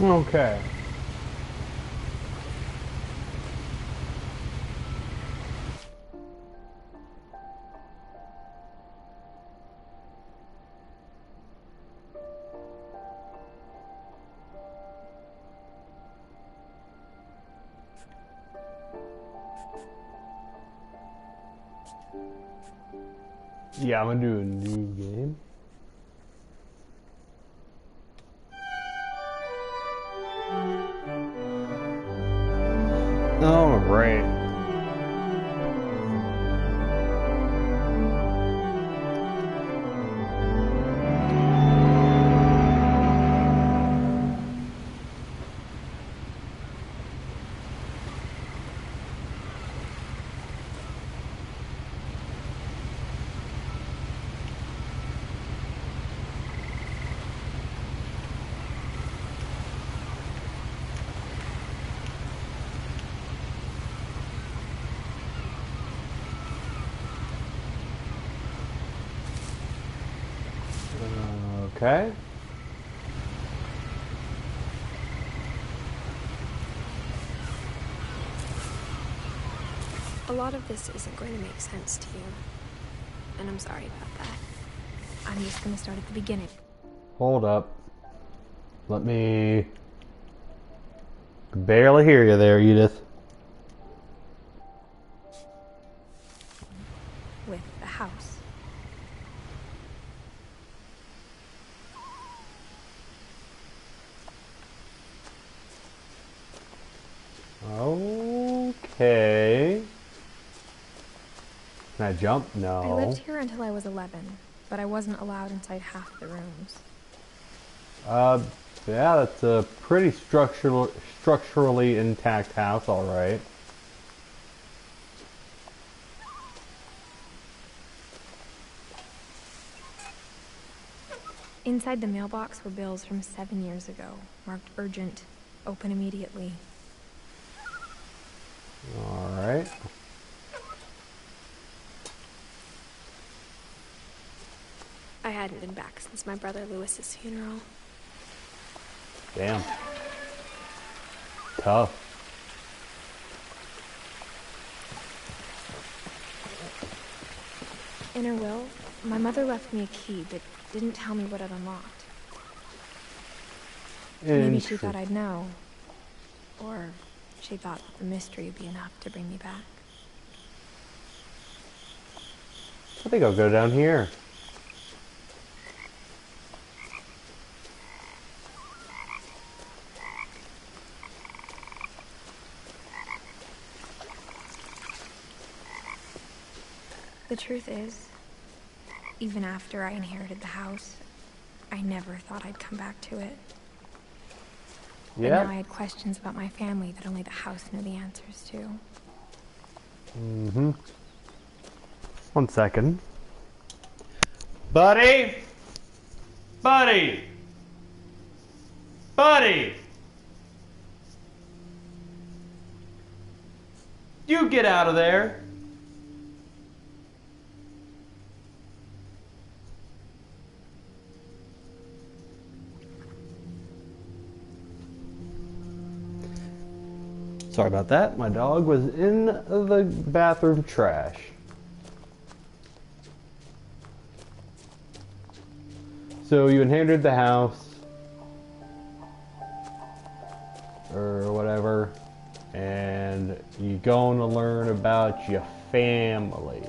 Okay. Yeah, I'm gonna do a new game. All right. Okay. A lot of this isn't going to make sense to you, and I'm sorry about that. I'm just going to start at the beginning. Hold up. Let me... barely hear you there, Edith. With the house. Okay. Can I jump? No. I lived here until I was 11, but I wasn't allowed inside half the rooms. Yeah, that's a pretty structurally intact house, alright. Inside the mailbox were bills from 7 years ago, marked urgent, open immediately. Alright. I hadn't been back since my brother Lewis's funeral. Damn. Tough. In her will, my mother left me a key but didn't tell me what it unlocked. Maybe she thought I'd know. Or she thought that the mystery would be enough to bring me back. I think I'll go down here. The truth is, even after I inherited the house, I never thought I'd come back to it. But now I had questions about my family that only the house knew the answers to. Mm-hmm. 1 second. Buddy! Buddy! Buddy! You get out of there! Sorry about that. My dog was in the bathroom trash. So you inherited the house, or whatever, and you're going to learn about your family.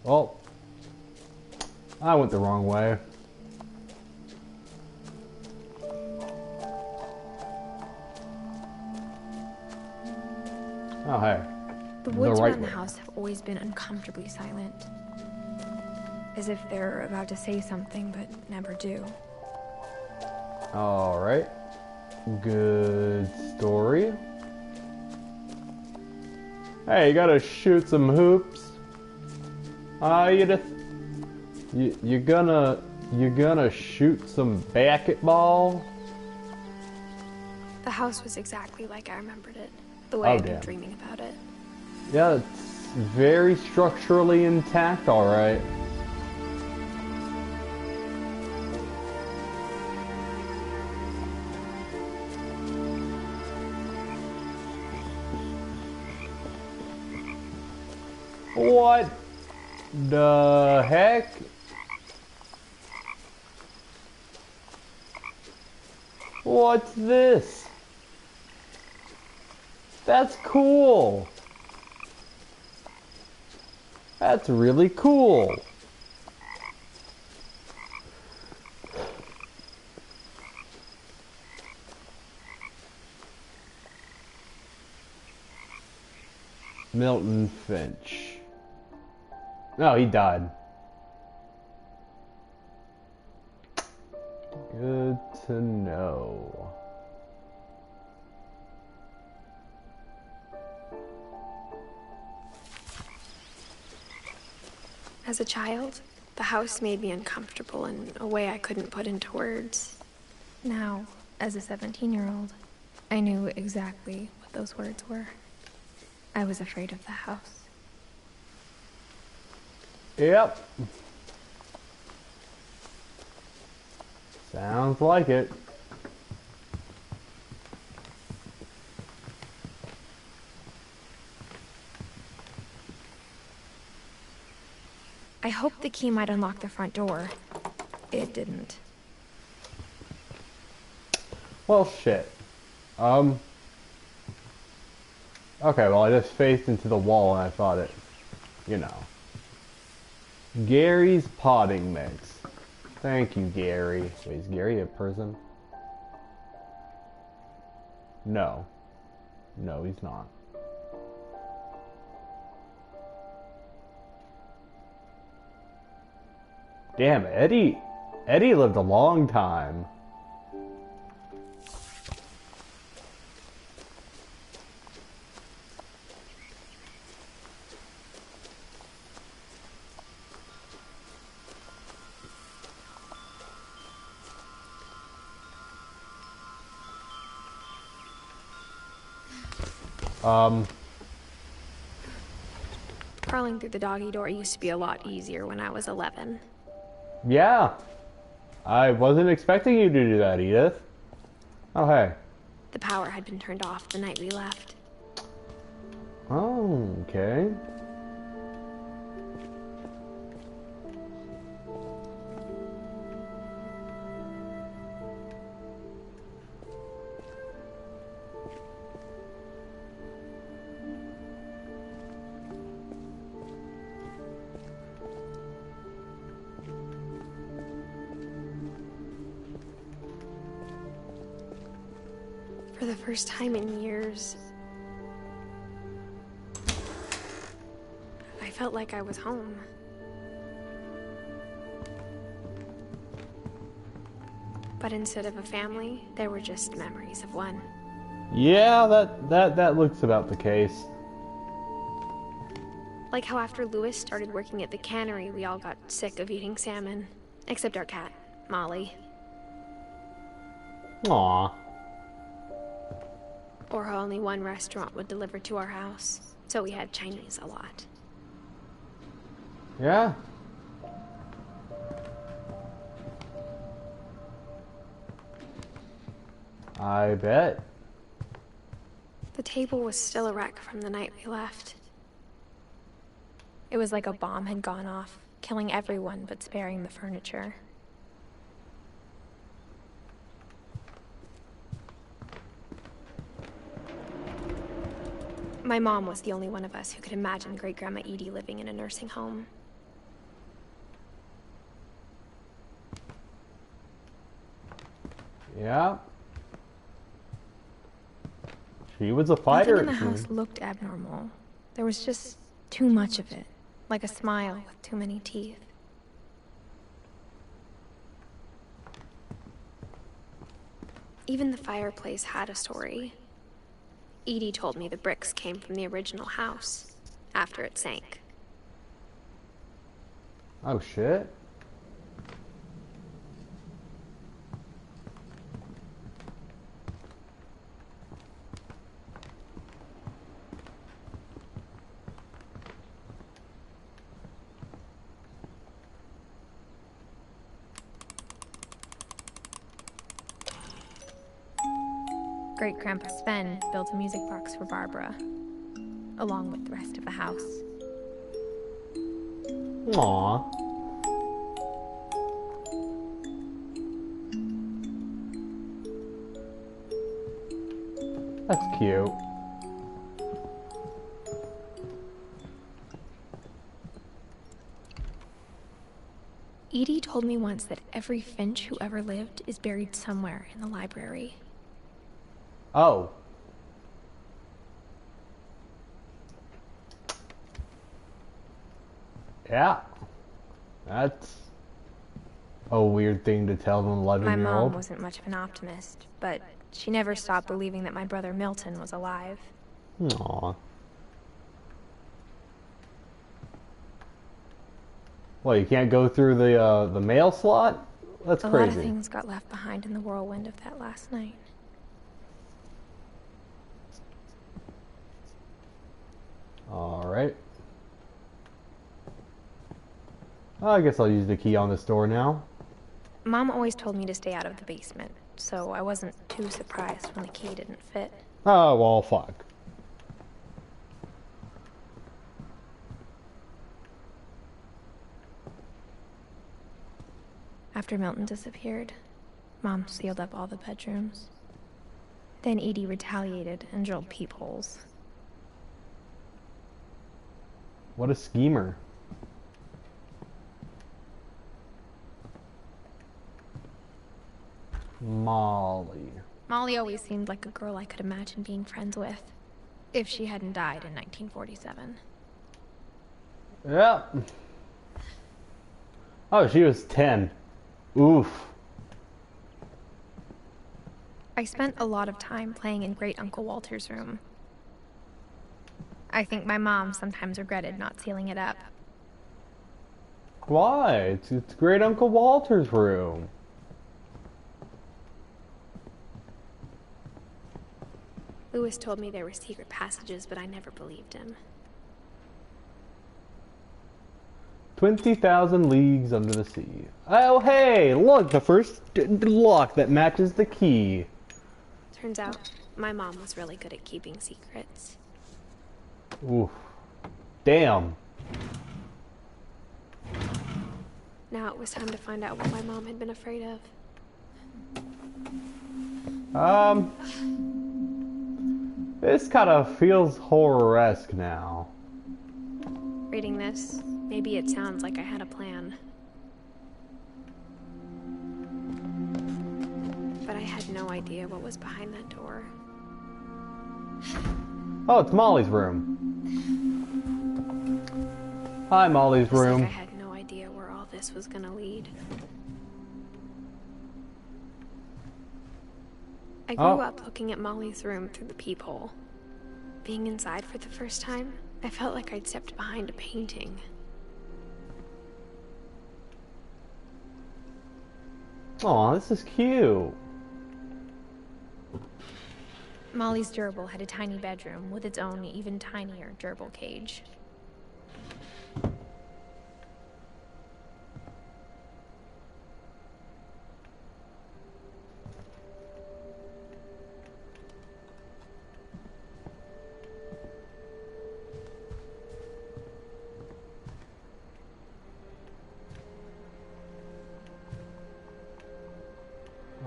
Oh, I went the wrong way. Oh, hey. The woods right around the way. house have always been uncomfortably silent. As if they're about to say something, but never do. Alright. Good story. Hey, you gotta shoot some hoops. You gonna shoot some basketball? The house was exactly like I remembered it, the way I'd been dreaming about it. Yeah, it's very structurally intact, alright. What the heck? What's this? That's cool. That's really cool. Milton Finch. No, he died. Good to know. As a child, the house made me uncomfortable in a way I couldn't put into words. Now, as a 17-year-old, I knew exactly what those words were. I was afraid of the house. Yep. Sounds like it. I hoped the key might unlock the front door. It didn't. Well, shit. Okay, well, I just faced into the wall and I thought it, you know. Gary's potting mix. Thank you, Gary. Wait, is Gary a person? No. No, he's not. Damn, Eddie lived a long time. Crawling through the doggy door used to be a lot easier when I was 11. Yeah. I wasn't expecting you to do that, Edith. Oh, hey. The power had been turned off the night we left. Oh, okay. For the first time in years, I felt like I was home. But instead of a family, there were just memories of one. Yeah, that looks about the case. Like how after Lewis started working at the cannery, we all got sick of eating salmon. Except our cat, Molly. Aw. Or how only one restaurant would deliver to our house, so we had Chinese a lot. Yeah. I bet. The table was still a wreck from the night we left. It was like a bomb had gone off, killing everyone but sparing the furniture. My mom was the only one of us who could imagine Great-Grandma Edie living in a nursing home. Yeah. She was a fighter. Nothing in the house looked abnormal. There was just too much of it, like a smile with too many teeth. Even the fireplace had a story. Edie told me the bricks came from the original house, after it sank. Oh, shit. Great-grandpa Sven built a music box for Barbara, along with the rest of the house. Aww. That's cute. Edie told me once that every Finch who ever lived is buried somewhere in the library. Oh. Yeah. That's a weird thing to tell an 11-year-old. My mom wasn't much of an optimist, but she never stopped believing that my brother Milton was alive. Aww. Well, you can't go through the mail slot? That's crazy. A lot of things got left behind in the whirlwind of that last night. Alright. I guess I'll use the key on this door now. Mom always told me to stay out of the basement, so I wasn't too surprised when the key didn't fit. Oh, well, fuck. After Milton disappeared, Mom sealed up all the bedrooms. Then Edie retaliated and drilled peepholes. What a schemer. Molly. Molly always seemed like a girl I could imagine being friends with, if she hadn't died in 1947. Yep. Oh, she was 10. Oof. I spent a lot of time playing in Great Uncle Walter's room. I think my mom sometimes regretted not sealing it up. Why? It's Great Uncle Walter's room. Lewis told me there were secret passages, but I never believed him. 20,000 leagues under the sea. Oh, hey, look, the first lock that matches the key. Turns out, my mom was really good at keeping secrets. Oof. Damn. Now it was time to find out what my mom had been afraid of. This kind of feels horror-esque now. Reading this, maybe it sounds like I had a plan. But I had no idea what was behind that door. Oh, it's Molly's room. Hi, Molly's Just room. like I had no idea where all this was gonna lead. I grew up looking at Molly's room through the peephole. Being inside for the first time, I felt like I'd stepped behind a painting. Aw, this is cute. Molly's gerbil had a tiny bedroom with its own even tinier gerbil cage.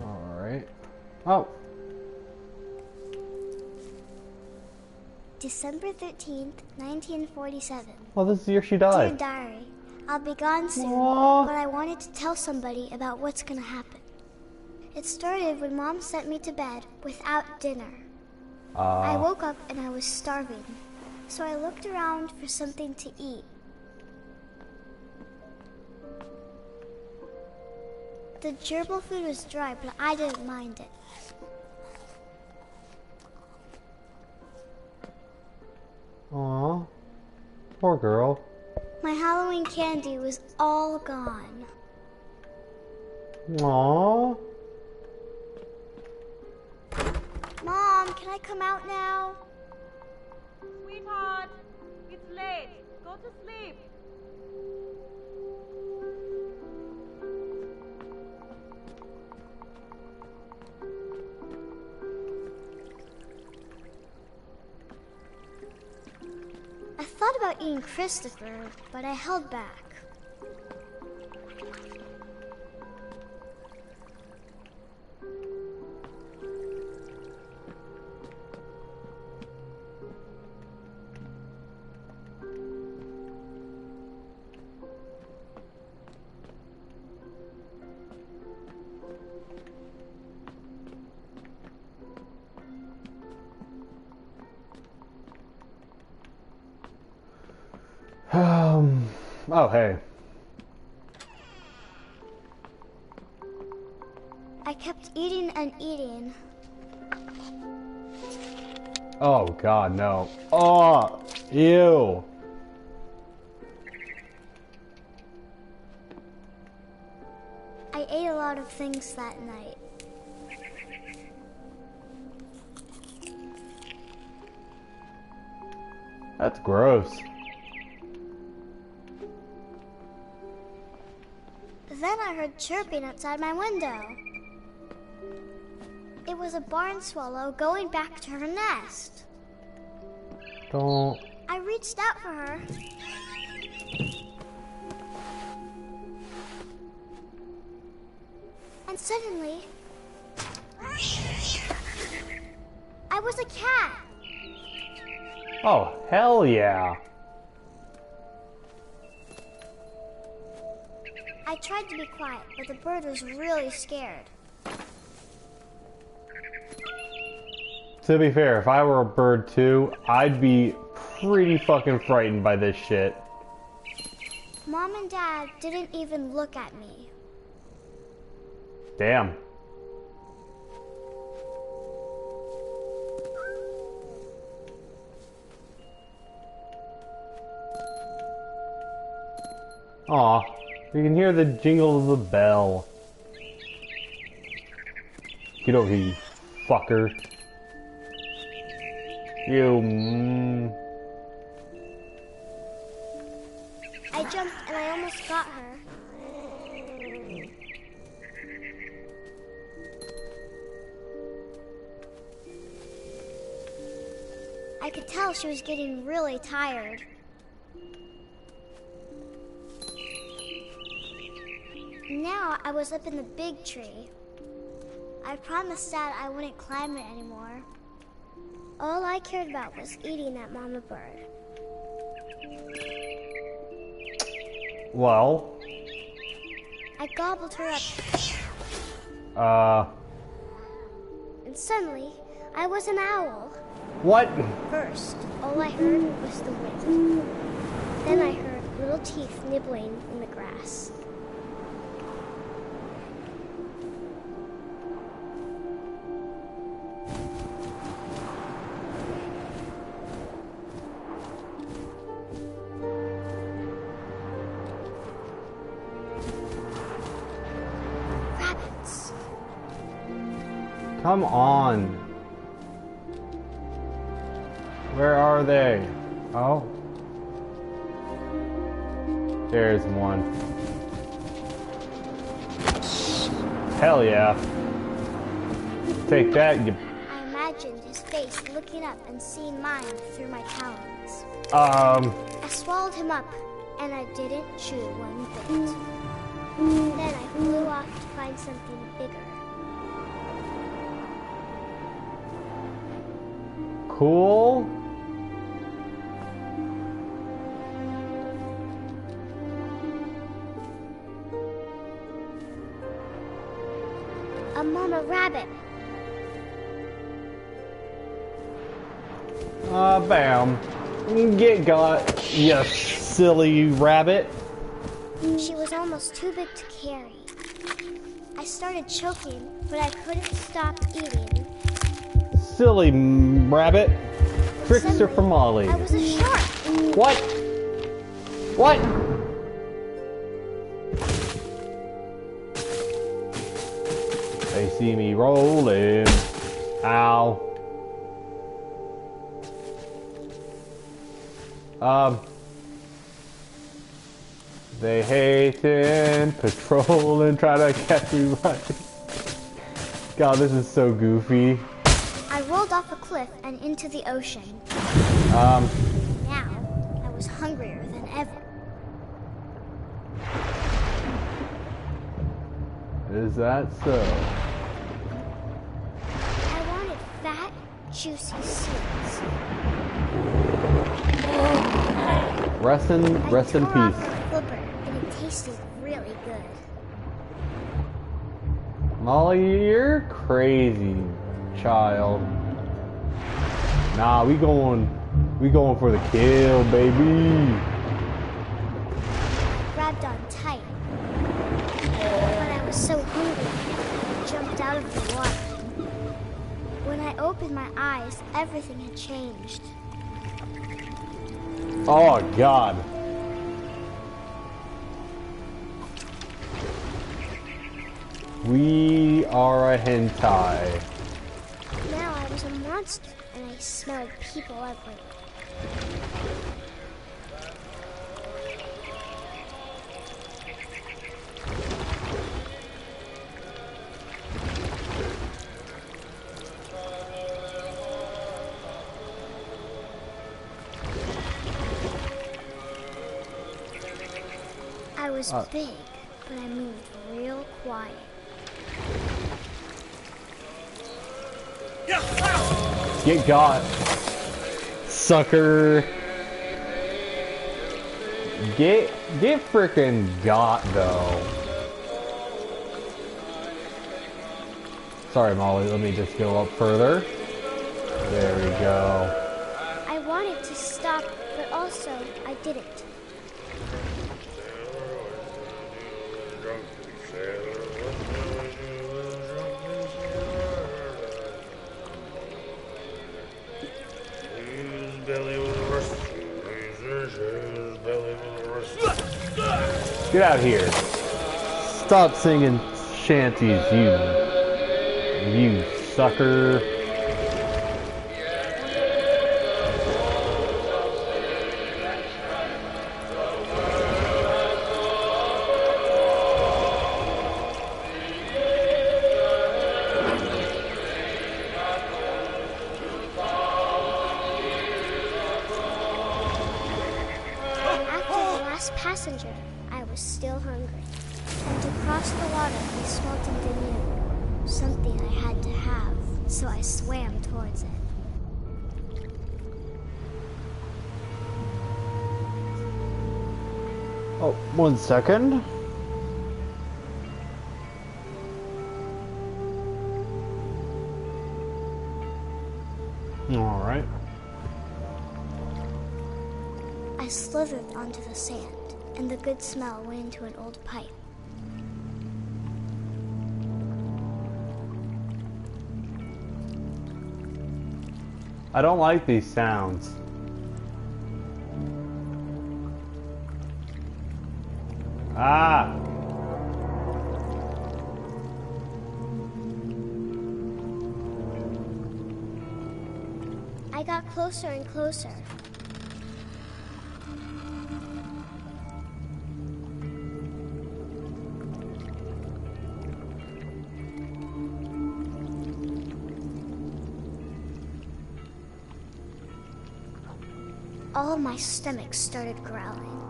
Alright. Oh. December 13th, 1947. Well, this is the year she Dear died. Diary, I'll be gone soon, Aww. but I wanted to tell somebody about what's gonna happen. It started when Mom sent me to bed without dinner. I woke up and I was starving, so I looked around for something to eat. The gerbil food was dry, but I didn't mind it. Aw. Poor girl. My Halloween candy was all gone. Aw. Mom, can I come out now? Sweetheart, it's late. Go to sleep. thought about eating Christopher, but I held back. Oh, hey. I kept eating and eating. Oh, God, no. Oh, ew. I ate a lot of things that night. That's gross. Then I heard chirping outside my window. It was a barn swallow going back to her nest. Don't. I reached out for her. And suddenly, I was a cat. Oh, hell yeah. I tried to be quiet, but the bird was really scared. To be fair, if I were a bird too, I'd be pretty fucking frightened by this shit. Mom and Dad didn't even look at me. Damn. Aw, you can hear the jingle of the bell. Get over here, you fucker. You. I jumped and I almost got her. I could tell she was getting really tired. Now I was up in the big tree. I promised Dad I wouldn't climb it anymore. All I cared about was eating that mama bird. Well. I gobbled her up. And suddenly, I was an owl. What? First, all I heard was the wind. Then I heard little teeth nibbling in the grass. Rabbits. Come on. Where are they? Oh. There's one. Hell yeah. Take that, you... I imagined his face looking up and seeing mine through my talons. I swallowed him up, and I didn't chew one bit. Then I flew off to find something bigger. Cool. A mama rabbit. Bam. Get got, you silly rabbit. She was almost too big to carry. I started choking, but I couldn't stop eating. Silly rabbit. Trickster from Molly. I was a shark. What? What? They see me rolling. Ow. They hate and patrol and try to catch me running. God, this is so goofy. I rolled off a cliff and into the ocean. Um. Now, I was hungrier than ever. Is that so? I wanted fat, juicy seeds. Rest in I tore off peace. the flipper, and it tasted really good. Molly, you're crazy, child. Nah, we going for the kill, baby. Grabbed on tight. But I was so hungry, I jumped out of the water. When I opened my eyes, everything had changed. Oh, God. We are a hentai. Now I was a monster, and I smelled people everywhere. I was big, but I moved real quiet. Get got. Sucker. Get frickin' got, though. Sorry, Molly, let me just go up further. There we go. I wanted to stop, but also I didn't. Get out here. Stop singing shanties, you sucker. Passenger, I was still hungry. And to cross the water, I smelled something new. Something I had to have, so I swam towards it. Oh, 1 second. All right. I slithered onto the sand, and the good smell went into an old pipe. I don't like these sounds. Ah! I got closer and closer. All of my stomach started growling.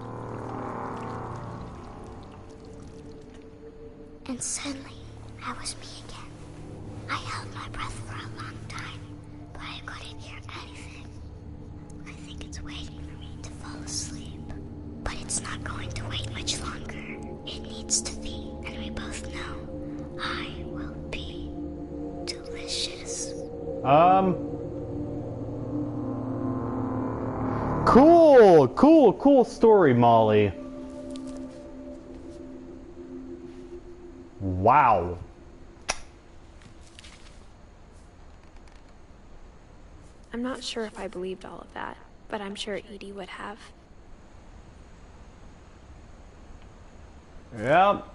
And suddenly, I was me again. I held my breath for a long time, but I couldn't hear anything. I think it's waiting for me to fall asleep. But it's not going to wait much longer. It needs to be, and we both know I will be delicious. Cool story, Molly. Wow. I'm not sure if I believed all of that, but I'm sure Edie would have. Yep.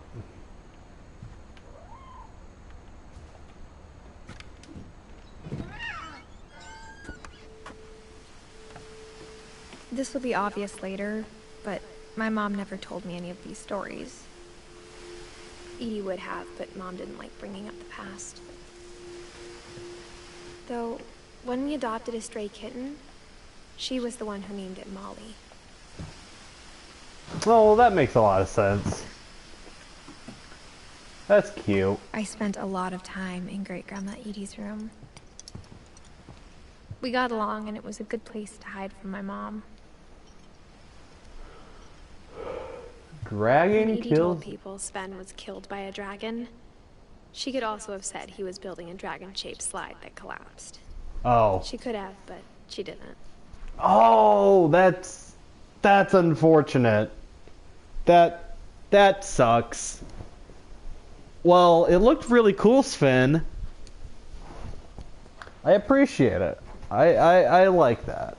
This will be obvious later, but my mom never told me any of these stories. Edie would have, but Mom didn't like bringing up the past. Though, when we adopted a stray kitten, she was the one who named it Molly. Well, that makes a lot of sense. That's cute. I spent a lot of time in Great-Grandma Edie's room. We got along, and it was a good place to hide from my mom. Dragon Edie told kills... people Sven was killed by a dragon. She could also have said he was building a dragon-shaped slide that collapsed. Oh. She could have, but she didn't. Oh, that's unfortunate. That sucks. Well, it looked really cool, Sven. I appreciate it. I like that.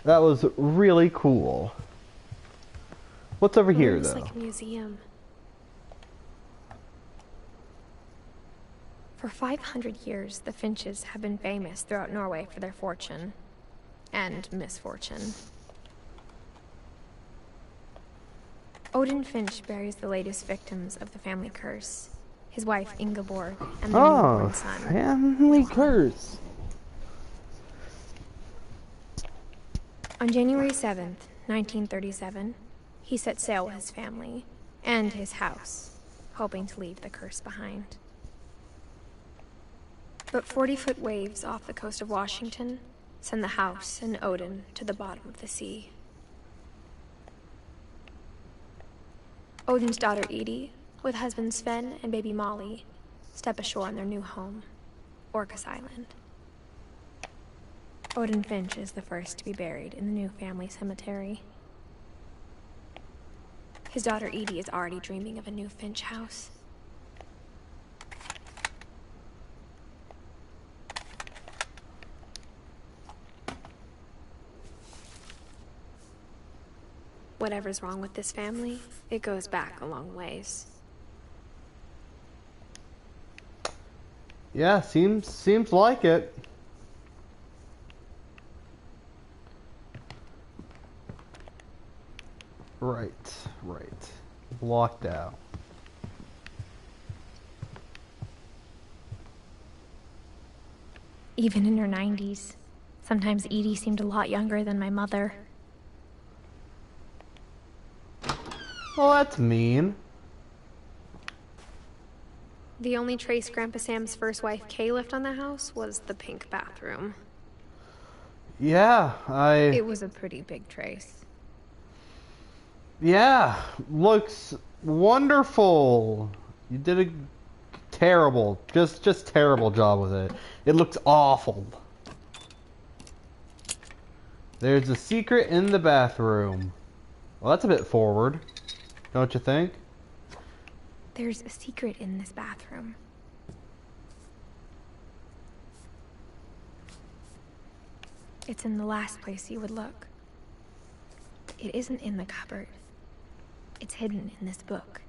That was really cool. What's over here, though? It's like a museum. For 500 years, the Finches have been famous throughout Norway for their fortune and misfortune. Odin Finch buries the latest victims of the family curse, his wife Ingeborg and their newborn son. Family curse. On January 7th, 1937, he set sail with his family and his house, hoping to leave the curse behind. But 40-foot waves off the coast of Washington send the house and Odin to the bottom of the sea. Odin's daughter Edie, with husband Sven and baby Molly, step ashore on their new home, Orcas Island. Odin Finch is the first to be buried in the new family cemetery. His daughter Edie is already dreaming of a new Finch house. Whatever's wrong with this family, it goes back a long ways. Yeah, seems like it. Right. Blocked out. Even in her 90s, sometimes Edie seemed a lot younger than my mother. Well, that's mean. The only trace Grandpa Sam's first wife, Kay, left on the house was the pink bathroom. Yeah, It was a pretty big trace. Yeah, looks wonderful. You did a terrible, just terrible job with it. It looks awful. There's a secret in the bathroom. Well, that's a bit forward, don't you think? There's a secret in this bathroom. It's in the last place you would look. It isn't in the cupboard. It's hidden in this book.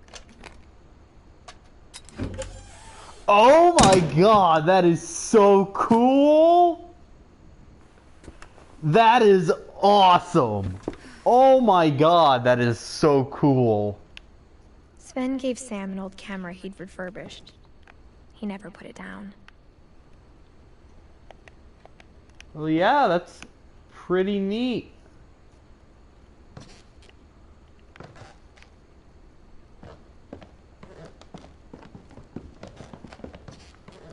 Oh my god, that is so cool! That is awesome! Oh my god, that is so cool. Sven gave Sam an old camera he'd refurbished. He never put it down. Well, yeah, that's pretty neat.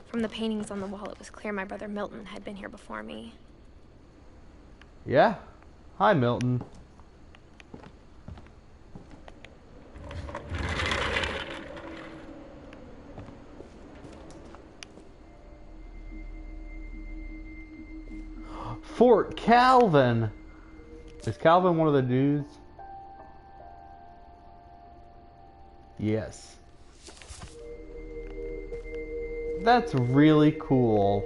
From the paintings on the wall, it was clear my brother Milton had been here before me. Yeah. Hi, Milton. Fort Calvin. Is Calvin one of the dudes? Yes. That's really cool.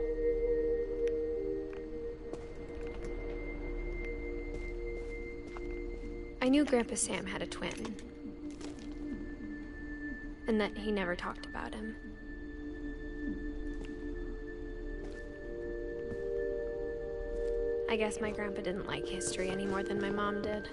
I knew Grandpa Sam had a twin, and that he never talked about him. I guess my grandpa didn't like history any more than my mom did.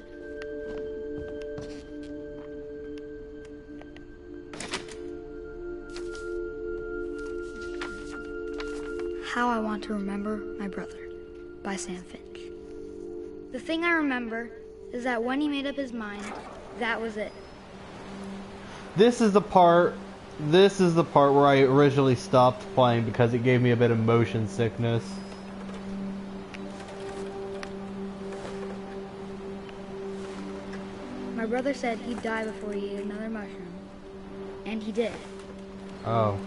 How I Want to Remember My Brother by Sam Finch. The thing I remember is that when he made up his mind, that was it. This is the part where I originally stopped playing because it gave me a bit of motion sickness. My brother said he'd die before he ate another mushroom. And he did. Oh.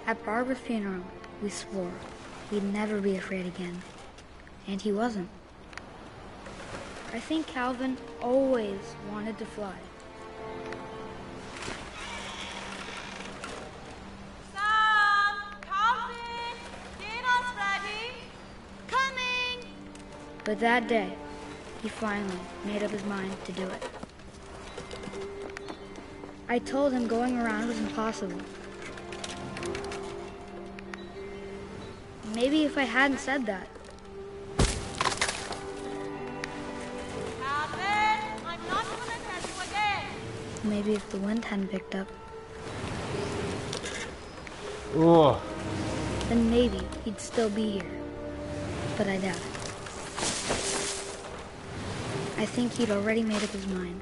At Barbara's funeral, we swore we'd never be afraid again. And he wasn't. I think Calvin always wanted to fly. Sam! Calvin! Dinner's ready! Coming! But that day, he finally made up his mind to do it. I told him going around was impossible. Maybe if I hadn't said that. Calvin! I'm not gonna tell you again! Maybe if the wind hadn't picked up. Ugh. Then maybe he'd still be here. But I doubt it. I think he'd already made up his mind.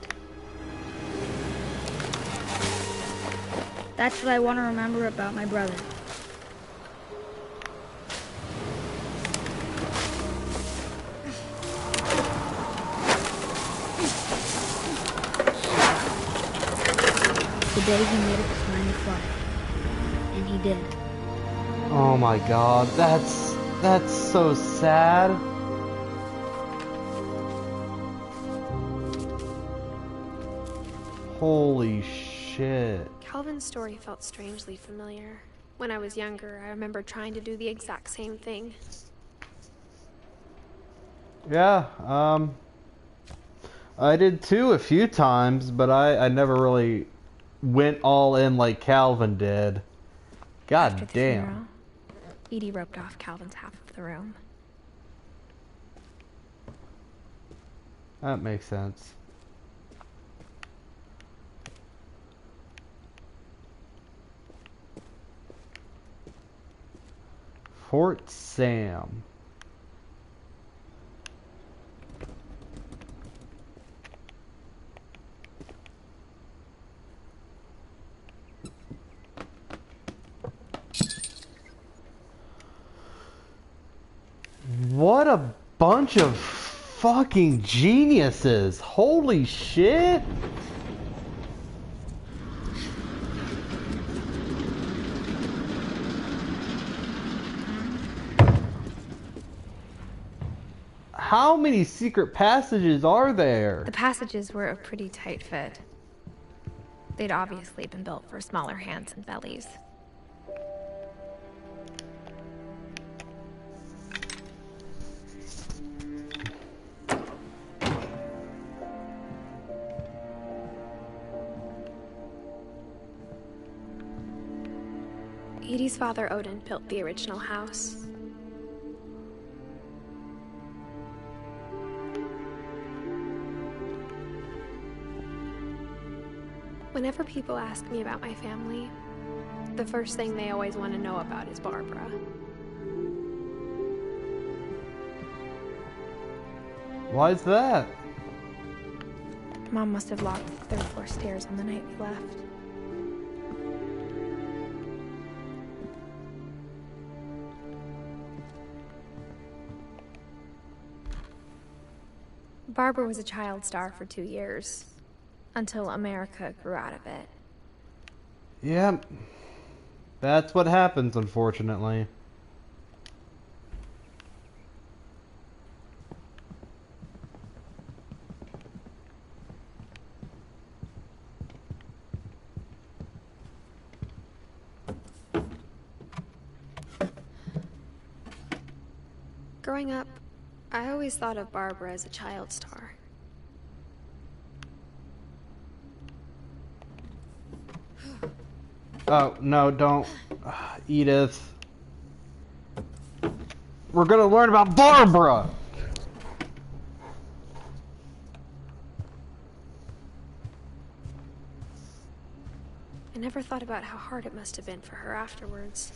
That's what I want to remember about my brother. The day he made up his mind to fly. And he did. Oh my god, that's so sad. Holy shit. Calvin's story felt strangely familiar. When I was younger, I remember trying to do the exact same thing. Yeah, I did too a few times, but I never really went all in like Calvin did. God After the damn. funeral, Edie roped off Calvin's half of the room. That makes sense. Fort Sam. What a bunch of fucking geniuses. Holy shit. How many secret passages are there? The passages were a pretty tight fit. They'd obviously been built for smaller hands and bellies. Edie's father Odin built the original house. Whenever people ask me about my family, the first thing they always want to know about is Barbara. Why is that? Mom must have locked the third floor stairs on the night we left. Barbara was a child star for 2 years, until America grew out of it. Yeah, that's what happens, unfortunately. Growing up, I always thought of Barbara as a child star. Oh, no, don't. Edith. We're gonna learn about Barbara! I never thought about how hard it must have been for her afterwards.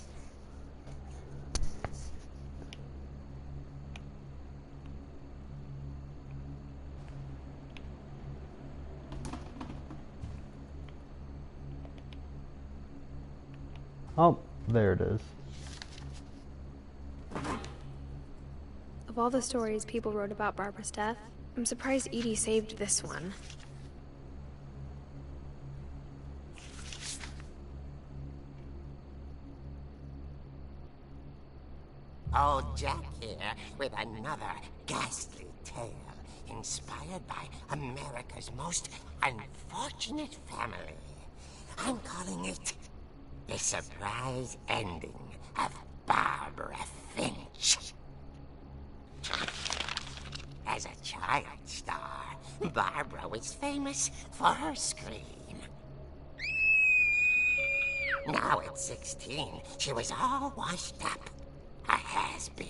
Oh, there it is. Of all the stories people wrote about Barbara's death, I'm surprised Edie saved this one. Old Jack here with another ghastly tale inspired by America's most unfortunate family. I'm calling it The Surprise Ending of Barbara Finch. As a child star, Barbara was famous for her scream. Now at 16, she was all washed up. A has-been.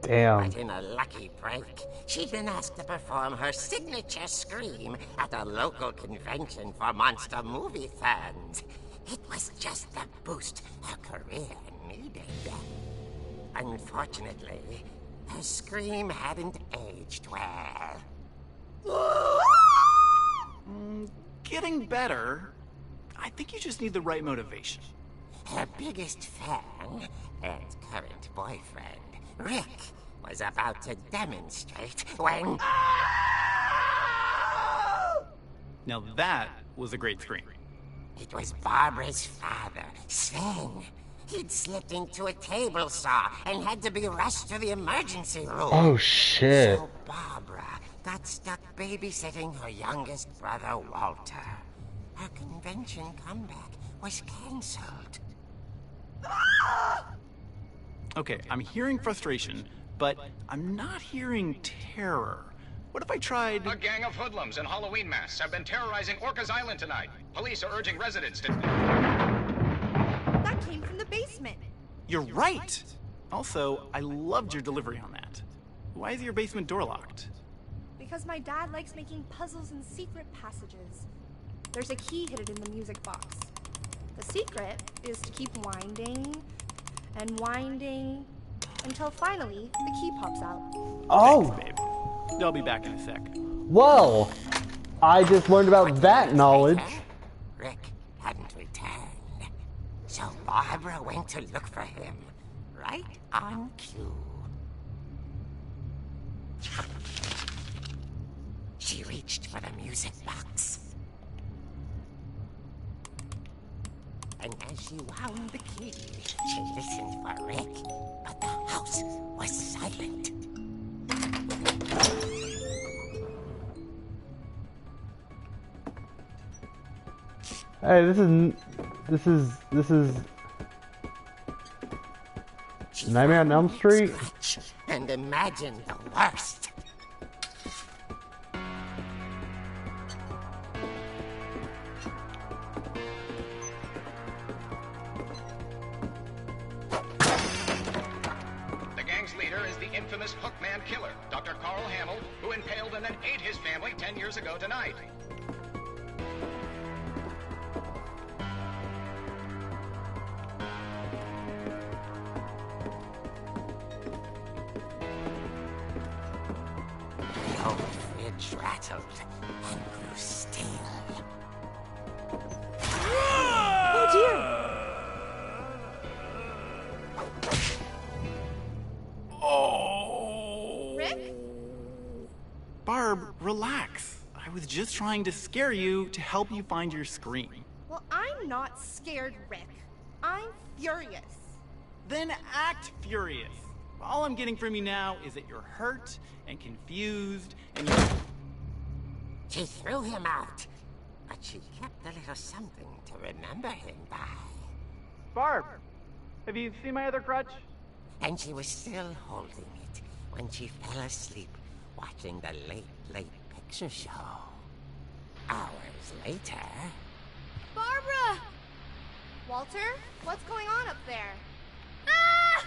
Damn. But in a lucky break, she'd been asked to perform her signature scream at a local convention for monster movie fans. It was just the boost her career needed. Unfortunately, her scream hadn't aged well. Getting better. I think you just need the right motivation. Her biggest fan and current boyfriend, Rick, was about to demonstrate when... Now that was a great scream. It was Barbara's father, Sven. He'd slipped into a table saw and had to be rushed to the emergency room. Oh, shit. So Barbara got stuck babysitting her youngest brother, Walter. Her convention comeback was cancelled. Okay, I'm hearing frustration, but I'm not hearing terror. What if I tried... A gang of hoodlums in Halloween masks have been terrorizing Orcas Island tonight. Police are urging residents to... That came from the basement. You're right! Also, I loved your delivery on that. Why is your basement door locked? Because my dad likes making puzzles and secret passages. There's a key hidden in the music box. The secret is to keep winding and winding until finally the key pops out. Oh! Thanks, babe. I'll be back in a sec. Well, I just learned about that knowledge. Rick hadn't returned, so Barbara went to look for him, right on cue. She reached for the music box. And as she wound the key, she listened for Rick, but the house was silent. Hey, this is Nightmare on Elm Street. And imagine the worst. The gang's leader is the infamous Hookman killer, Dr. Carl Hamill, who impaled and then ate his family 10 years ago tonight. The old fridge rattled and grew still. Oh dear! Oh! Rick? Barb, relax. I was just trying to scare you to help you find your scream. Well, I'm not scared, Rick. I'm furious. Then act furious. All I'm getting from you now is that you're hurt and confused and you're... She threw him out, but she kept a little something to remember him by. Barb, have you seen my other crutch? And she was still holding it when she fell asleep watching the late picture show. Hours later... Barbara! Walter, what's going on up there? Ah!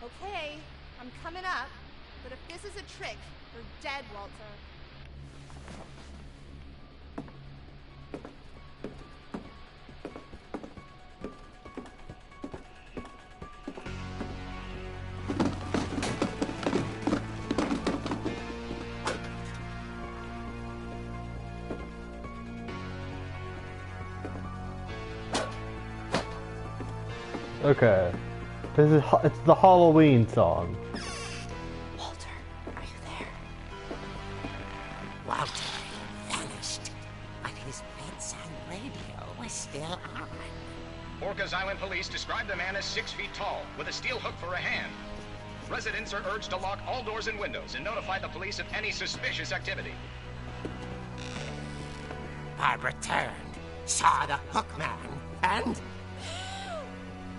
Okay, I'm coming up, but if this is a trick, you're dead, Walter. Okay. It's the Halloween song. Walter, are you there? Walter vanished, but his bedside radio was still on. Orcas Island police describe the man as 6 feet tall, with a steel hook for a hand. Residents are urged to lock all doors and windows and notify the police of any suspicious activity. Barbara turned, saw the hook man, and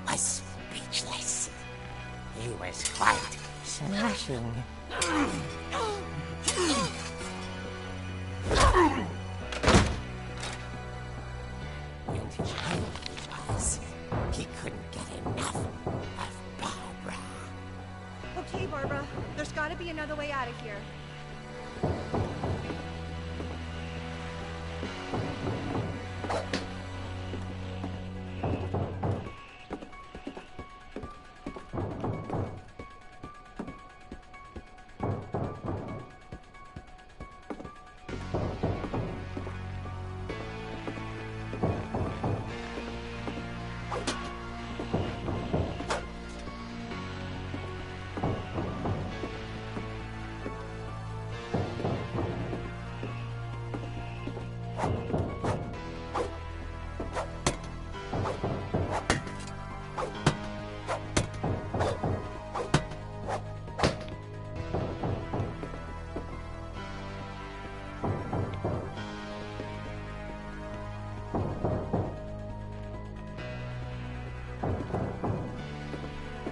was speechless. He was quite smashing. And he was. He couldn't get enough of Barbara. Okay, Barbara. There's gotta be another way out of here.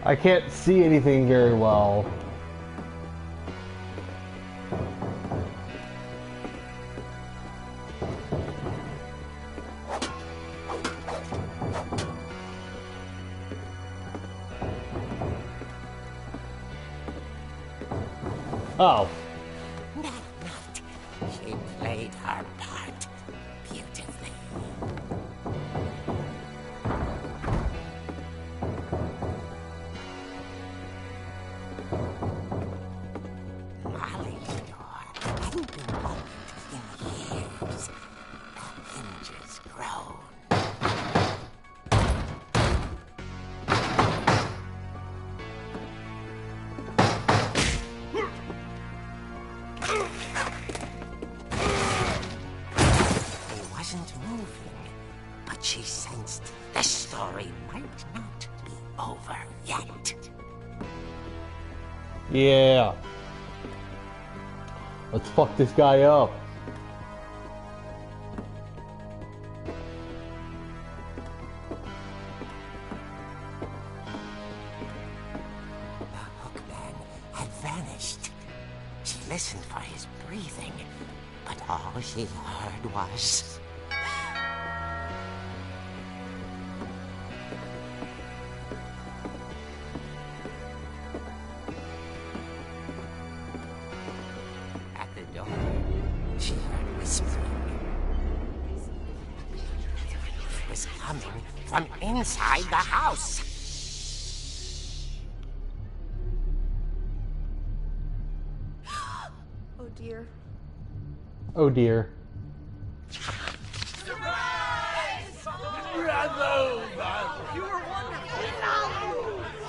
I can't see anything very well. Oh. That night, she played her part beautifully. Molly's door hadn't been opened in years. The hinges groaned. He wasn't moving, but she sensed the story might not be over yet. Yeah. Let's fuck this guy up. The hookman had vanished. She listened for his breathing, but all she heard was... At the door, she heard whispering. It was coming from inside the house. Oh dear. Oh dear.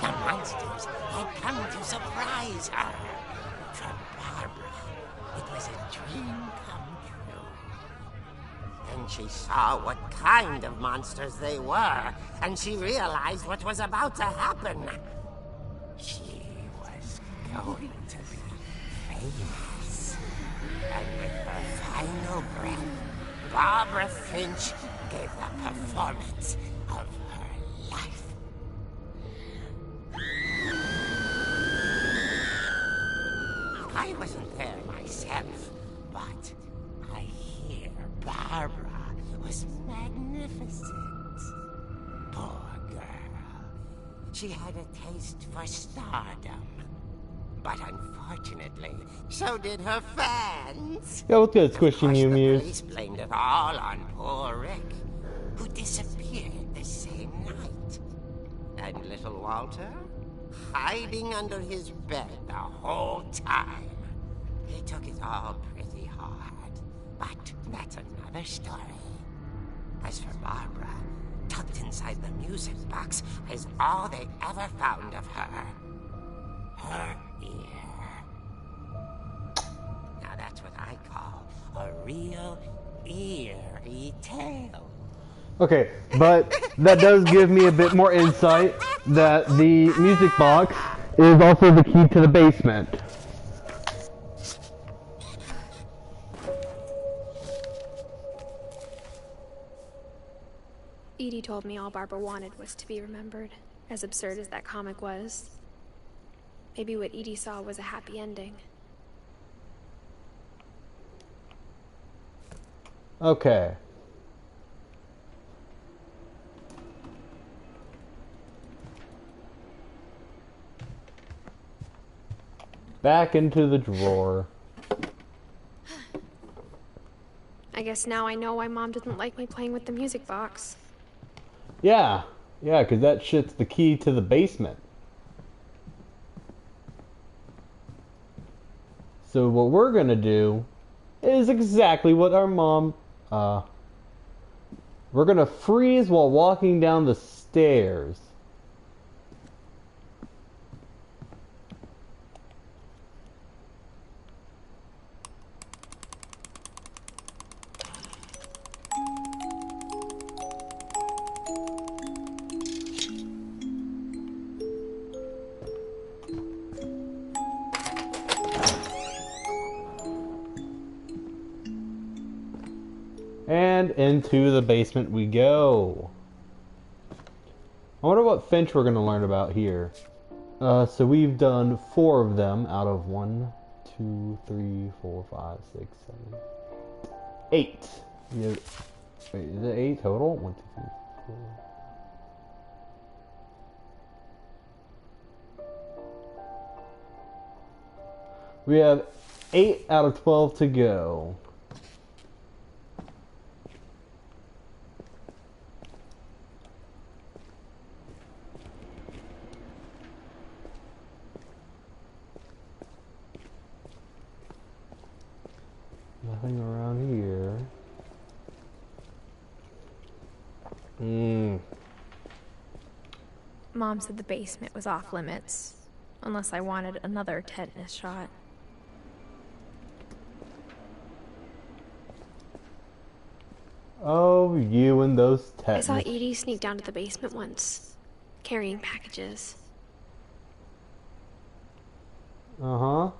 The monsters had come to surprise her. For Barbara, it was a dream come true. Then she saw what kind of monsters they were, and she realized what was about to happen. She was going to be famous. And with her final breath, Barbara Finch gave the performance of her life. I wasn't there myself, but I hear Barbara was magnificent. Poor girl. She had a taste for stardom. But unfortunately, so did her fans. Yeah, what's good, Squishy Mew The Mews? police blamed it all on poor Rick, who disappeared the same night. And little Walter, hiding under his bed the whole time. He took it all pretty hard, but that's another story. As for Barbara, to looked inside the music box is all they ever found of her. Her ear. Now that's what I call a real eerie tale. Okay, but that does give me a bit more insight that the music box is also the key to the basement. Edie told me all Barbara wanted was to be remembered, as absurd as that comic was. Maybe what Edie saw was a happy ending. Okay. Back into the drawer. I guess now I know why Mom didn't like me playing with the music box. Yeah, because that shit's the key to the basement. So what we're gonna do is exactly what our mom, we're gonna freeze while walking down the stairs. And into the basement we go. I wonder what Finch we're going to learn about here. So we've done 4 of them out of 1, 2, 3, 4, 5, 6, 7, 8. Yeah. Wait, is it 8 total? 1, 2, 3, 4. We have 8 out of 12 to go. Nothing around here. Mom said the basement was off limits, unless I wanted another tetanus shot. Oh, you and those tetanus. I saw Edie sneak down to the basement once, carrying packages. Uh-huh.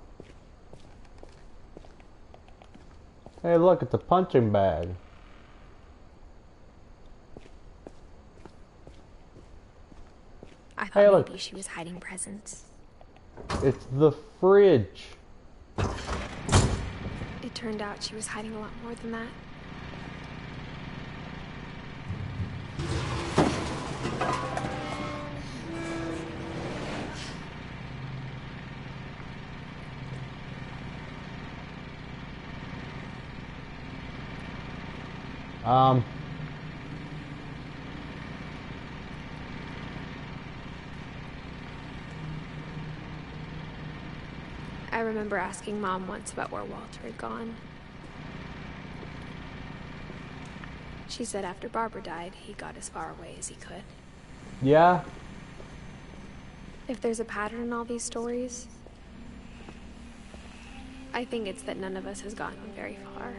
Hey, look, it's a punching bag. I thought look. maybe she was hiding presents. It's the fridge. It turned out she was hiding a lot more than that. I remember asking Mom once about where Walter had gone. She said after Barbara died, he got as far away as he could. Yeah? If there's a pattern in all these stories, I think it's that none of us has gotten very far.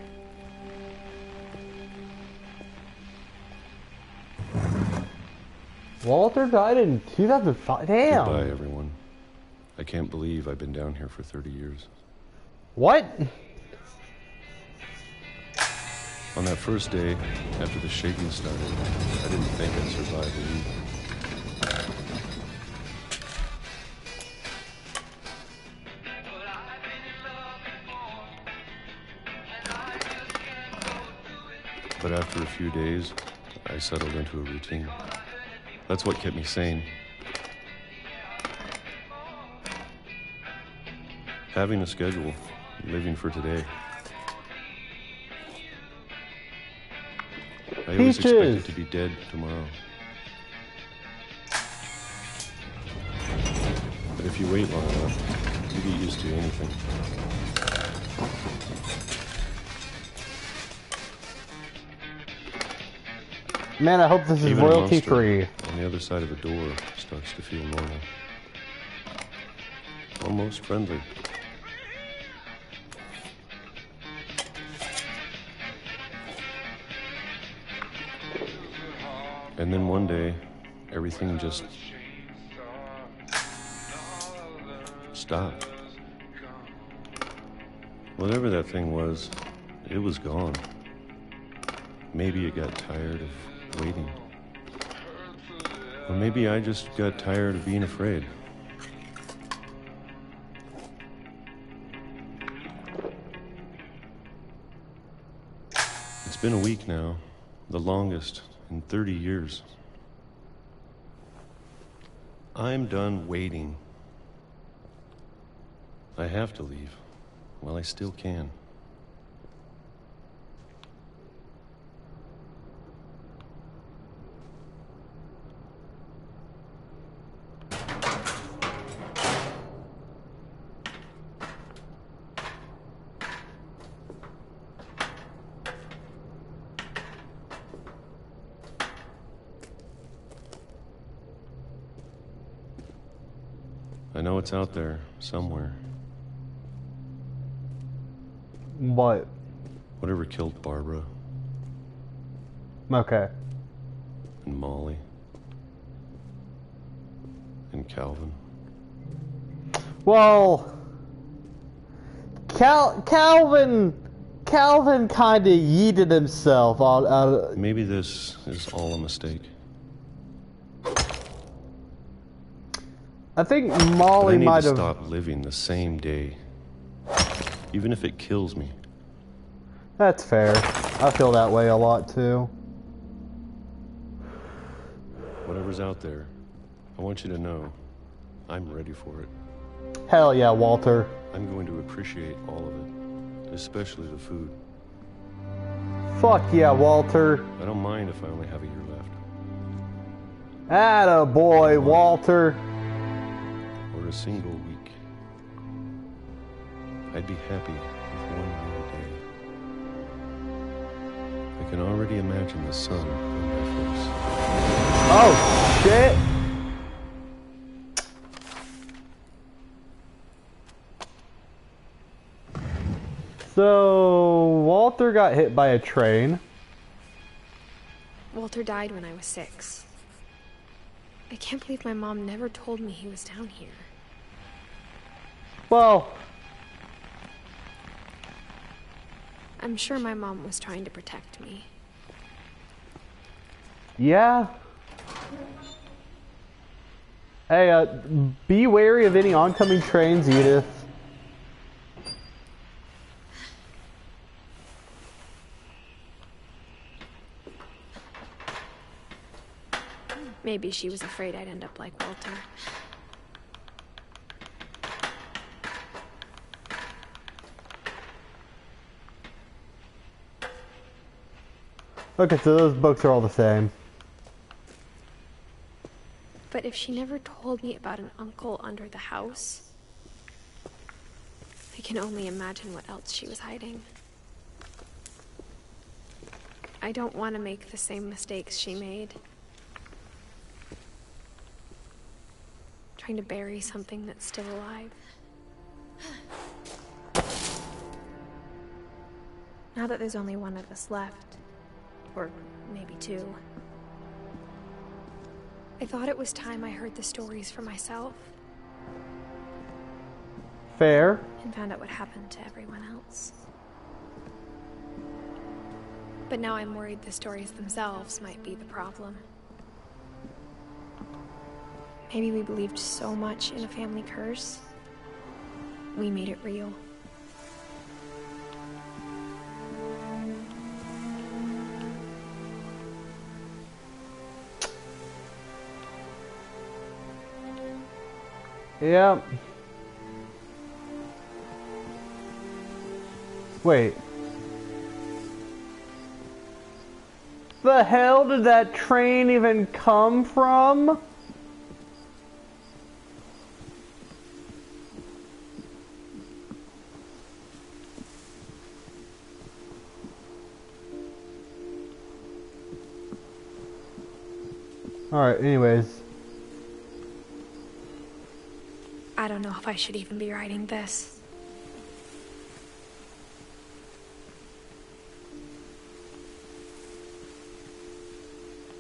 Walter died in 2005. Damn. Goodbye, everyone. I can't believe I've been down here for 30 years. What? On that first day, after the shaking started, I didn't think I'd survive a week. But after a few days, I settled into a routine. That's what kept me sane. Having a schedule, living for today. I always expected to be dead tomorrow. But if you wait long enough, you get used to anything. Man, I hope this is Even a royalty monster free. on the other side of a door starts to feel normal. Almost friendly. And then one day, everything just stopped. Whatever that thing was, it was gone. Maybe it got tired of waiting. Or maybe I just got tired of being afraid. It's been a week now, the longest in 30 years. I'm done waiting. I have to leave while I still can. I know it's out there, somewhere. What? Whatever killed Barbara. Okay. And Molly. And Calvin. Well, Calvin kind of yeeted himself out. Maybe this is all a mistake. I think Molly might have. Stop living the same day, even if it kills me. That's fair. I feel that way a lot too. Whatever's out there, I want you to know, I'm ready for it. Hell yeah, Walter. I'm going to appreciate all of it, especially the food. Fuck yeah, Walter. I don't mind if I only have a year left. Atta boy, Walter. Or a single week. I'd be happy with one more day. I can already imagine the sun on my face. Oh, shit. So, Walter got hit by a train. Walter died when I was 6. I can't believe my mom never told me he was down here. Well, I'm sure my mom was trying to protect me. yeah. Hey, be wary of any oncoming trains, Edith. Maybe she was afraid I'd end up like Walter. Okay, so those books are all the same. But if she never told me about an uncle under the house, I can only imagine what else she was hiding. I don't want to make the same mistakes she made. Trying to bury something that's still alive. Now that there's only one of us left, or maybe 2, I thought it was time I heard the stories for myself. Fair. And found out what happened to everyone else. But now I'm worried the stories themselves might be the problem. Maybe we believed so much in a family curse, we made it real. Yep. Wait. The hell did that train even come from? Alright, anyways. I don't know if I should even be writing this.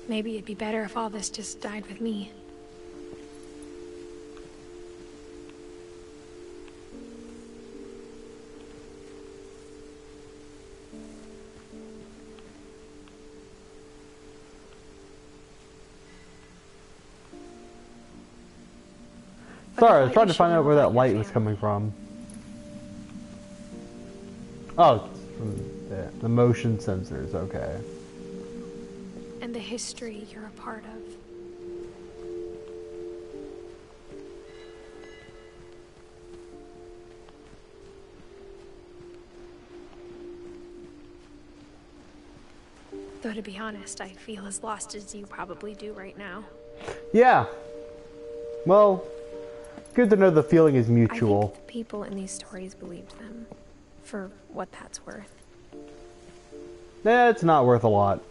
Maybe it'd be better if all this just died with me. Sorry, I was trying to find out where that light was coming from. Oh, it's from the motion sensors, okay. And the history you're a part of. Though to be honest, I feel as lost as you probably do right now. Yeah. Well, good to know the feeling is mutual. I think the people in these stories believed them, for what that's worth. It's not worth a lot.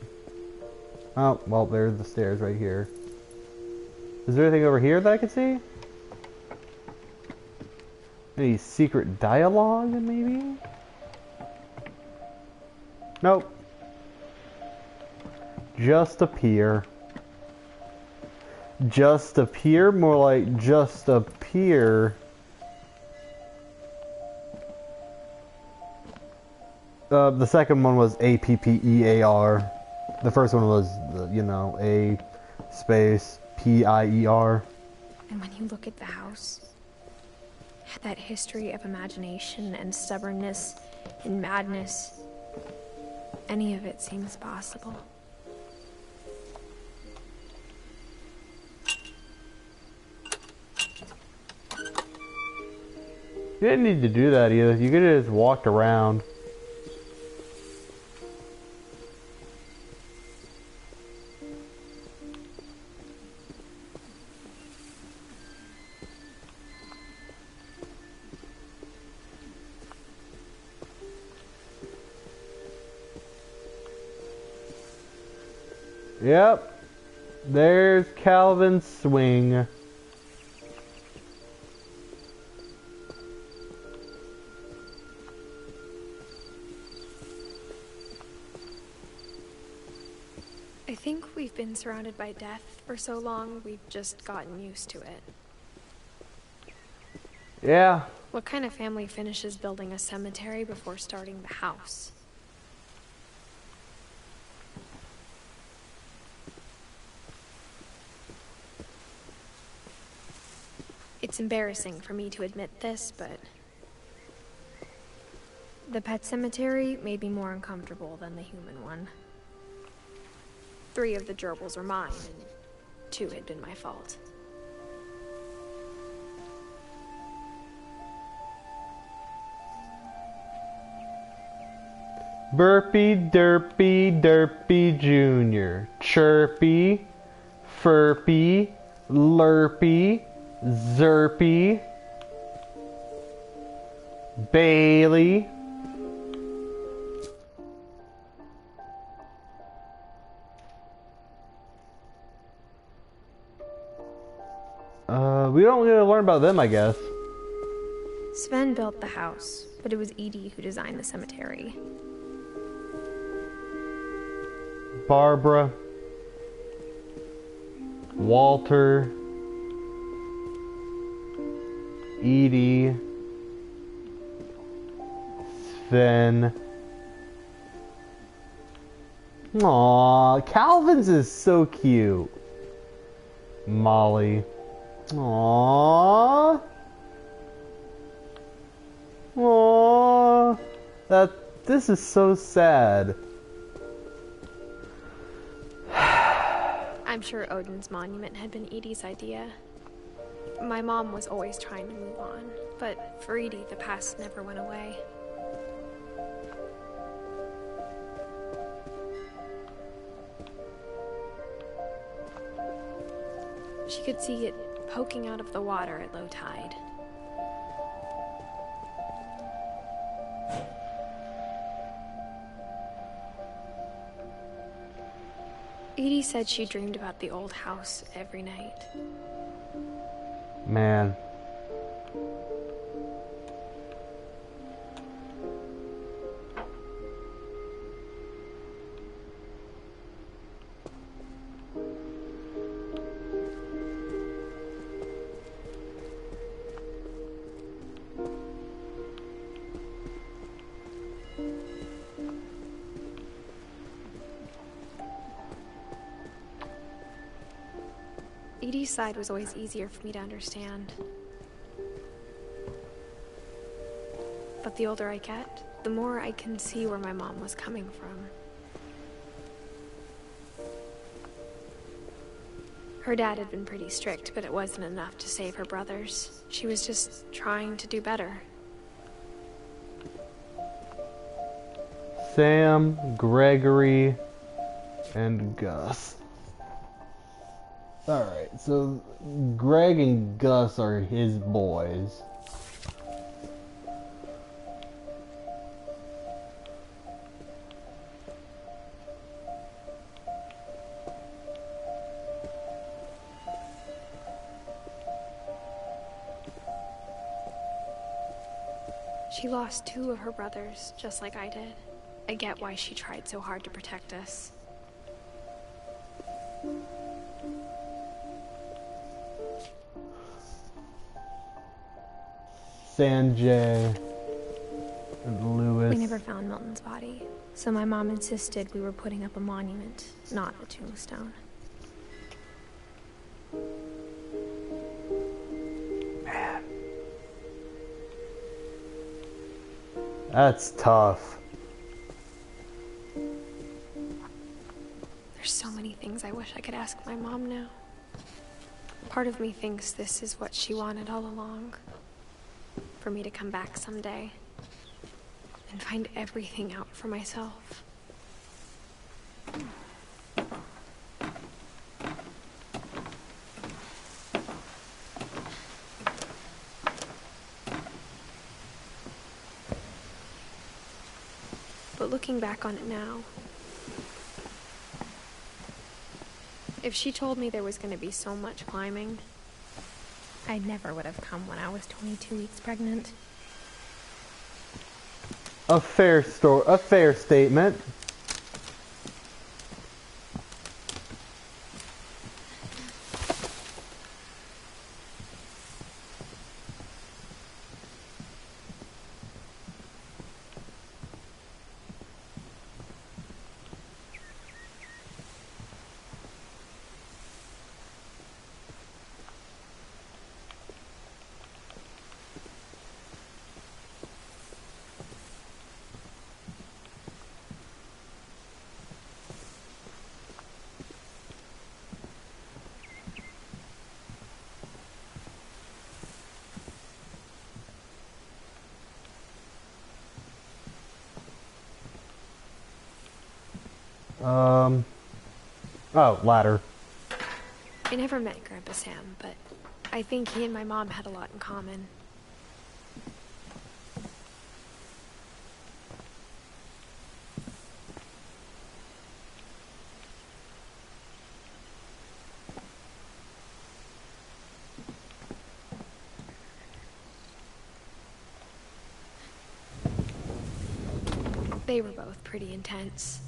Oh, well, there's the stairs right here. Is there anything over here that I can see? Any secret dialogue, maybe? Nope. Just appear. Just appear? More like just appear. The second one was A-P-P-E-A-R. The first one was, you know, A space P-I-E-R. And when you look at the house, that history of imagination and stubbornness and madness, any of it seems possible. You didn't need to do that either. You could have just walked around. Yep. There's Calvin's swing. I think we've been surrounded by death for so long, we've just gotten used to it. Yeah. What kind of family finishes building a cemetery before starting the house? It's embarrassing for me to admit this, but the pet cemetery made me more uncomfortable than the human one. 3 of the gerbils were mine, and 2 had been my fault. Burpy, derpy, derpy junior. Chirpy, furpy, lurpy, zerpy, Bailey. We don't really learn about them, I guess. Sven built the house, but it was Edie who designed the cemetery. Barbara, Walter, Edie, Sven. Aww, Calvin's is so cute. Molly. Aww. Aww. This is so sad. I'm sure Odin's monument had been Edie's idea. My mom was always trying to move on, but for Edie, the past never went away. She could see it poking out of the water at low tide. Edie said she dreamed about the old house every night. Man. Edie's side was always easier for me to understand. But the older I get, the more I can see where my mom was coming from. Her dad had been pretty strict, but it wasn't enough to save her brothers. She was just trying to do better. Sam, Gregory, and Gus. Alright, so Greg and Gus are his boys. She lost 2 of her brothers, just like I did. I get why she tried so hard to protect us. Sanjay and Lewis. We never found Milton's body, so my mom insisted we were putting up a monument, not a tombstone. Man. That's tough. There's so many things I wish I could ask my mom now. Part of me thinks this is what she wanted all along. For me to come back someday and find everything out for myself. But looking back on it now, if she told me there was going to be so much climbing, I never would have come when I was 22 weeks pregnant. A fair statement. Oh, ladder. I never met Grandpa Sam, but I think he and my mom had a lot in common. They were both pretty intense.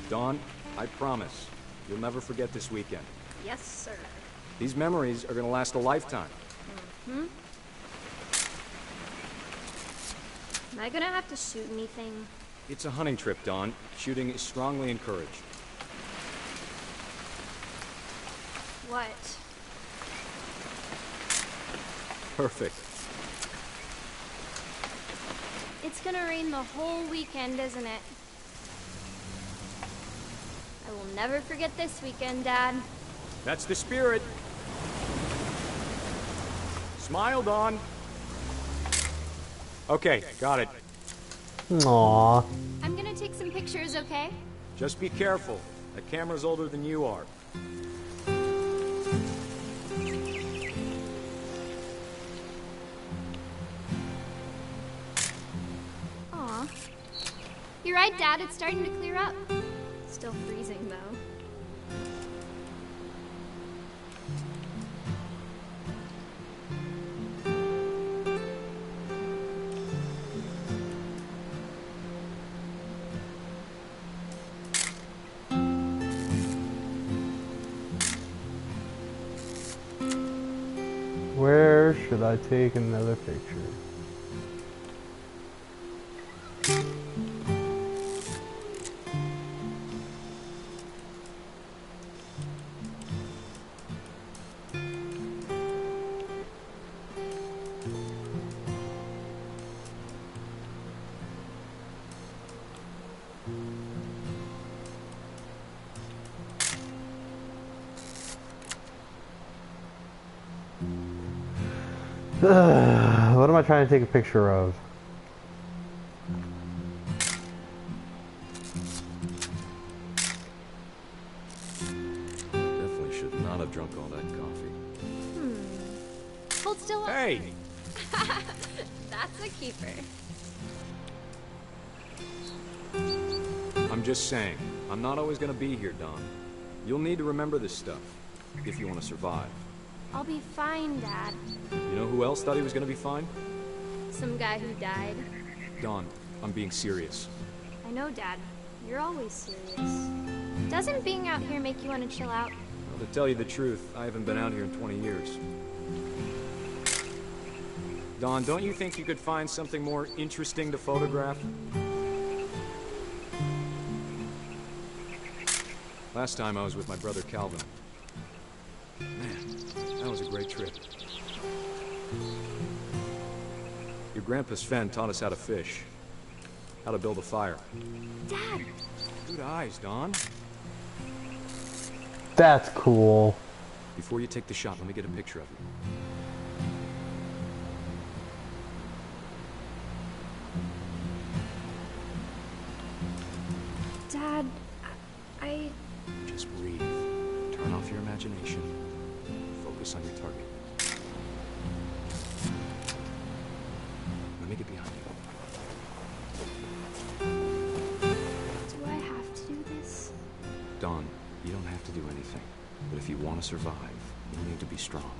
Dawn, I promise, you'll never forget this weekend. Yes, sir. These memories are gonna last a lifetime. Am I gonna have to shoot anything? It's a hunting trip, Dawn. Shooting is strongly encouraged. What? Perfect. It's gonna rain the whole weekend, isn't it? I will never forget this weekend, Dad. That's the spirit. Smile, Dawn. Okay, got it. Aww. I'm gonna take some pictures, okay? Just be careful. That camera's older than you are. Aw. You're right, Dad. It's starting to clear up. Still freezing, though. Where should I take another picture? What am I trying to take a picture of? Definitely should not have drunk all that coffee. Hold still. Hey! That's a keeper. I'm just saying, I'm not always gonna be here, Don. You'll need to remember this stuff, if you want to survive. I'll be fine, Dad. You know who else thought he was gonna be fine? Some guy who died. Don, I'm being serious. I know, Dad. You're always serious. Doesn't being out here make you want to chill out? Well, to tell you the truth, I haven't been out here in 20 years. Don, don't you think you could find something more interesting to photograph? Last time I was with my brother Calvin. Man, that was a great trip. Your grandpa Sven taught us how to fish. How to build a fire. Dad! Good eyes, Don. That's cool. Before you take the shot, let me get a picture of you. Dad, I... Just breathe. Turn off your imagination. Focus on your target. Let me get behind you. Do I have to do this? Don, you don't have to do anything. But if you want to survive, you need to be strong.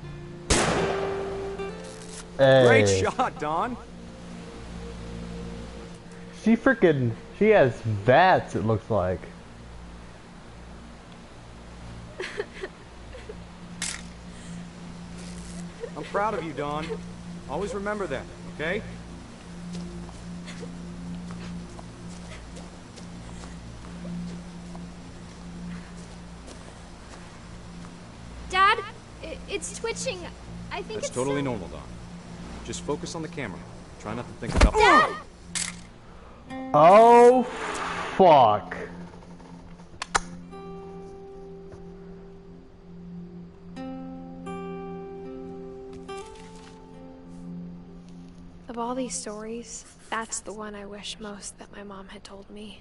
Hey. Great shot, Don! She has VATS, it looks like. I'm proud of you, Don. Always remember that, okay? Dad, it's twitching. I think That's it's totally normal, Don. Just focus on the camera. Try not to think about... Dad! Oh, fuck. Of all these stories, that's the one I wish most that my mom had told me.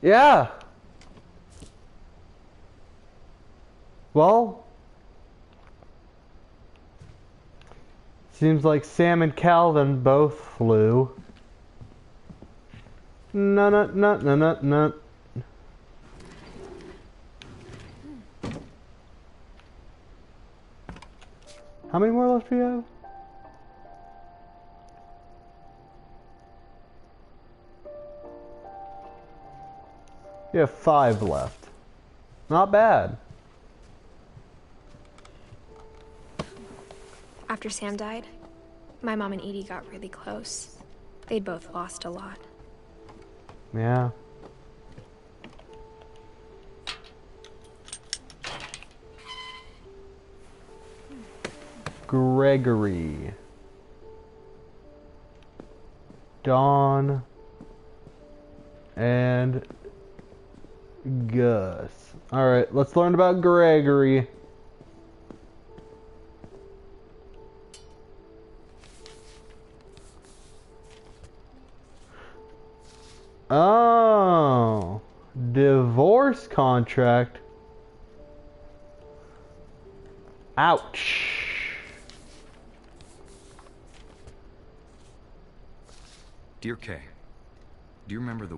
Yeah. Well, seems like Sam and Calvin both flew. No. How many more left do you have? You have 5 left. Not bad. After Sam died, my mom and Edie got really close. They'd both lost a lot. Yeah. Gregory. Dawn. And Gus. Alright, let's learn about Gregory. Oh. Divorce contract. Ouch. Dear Kay, do you remember the...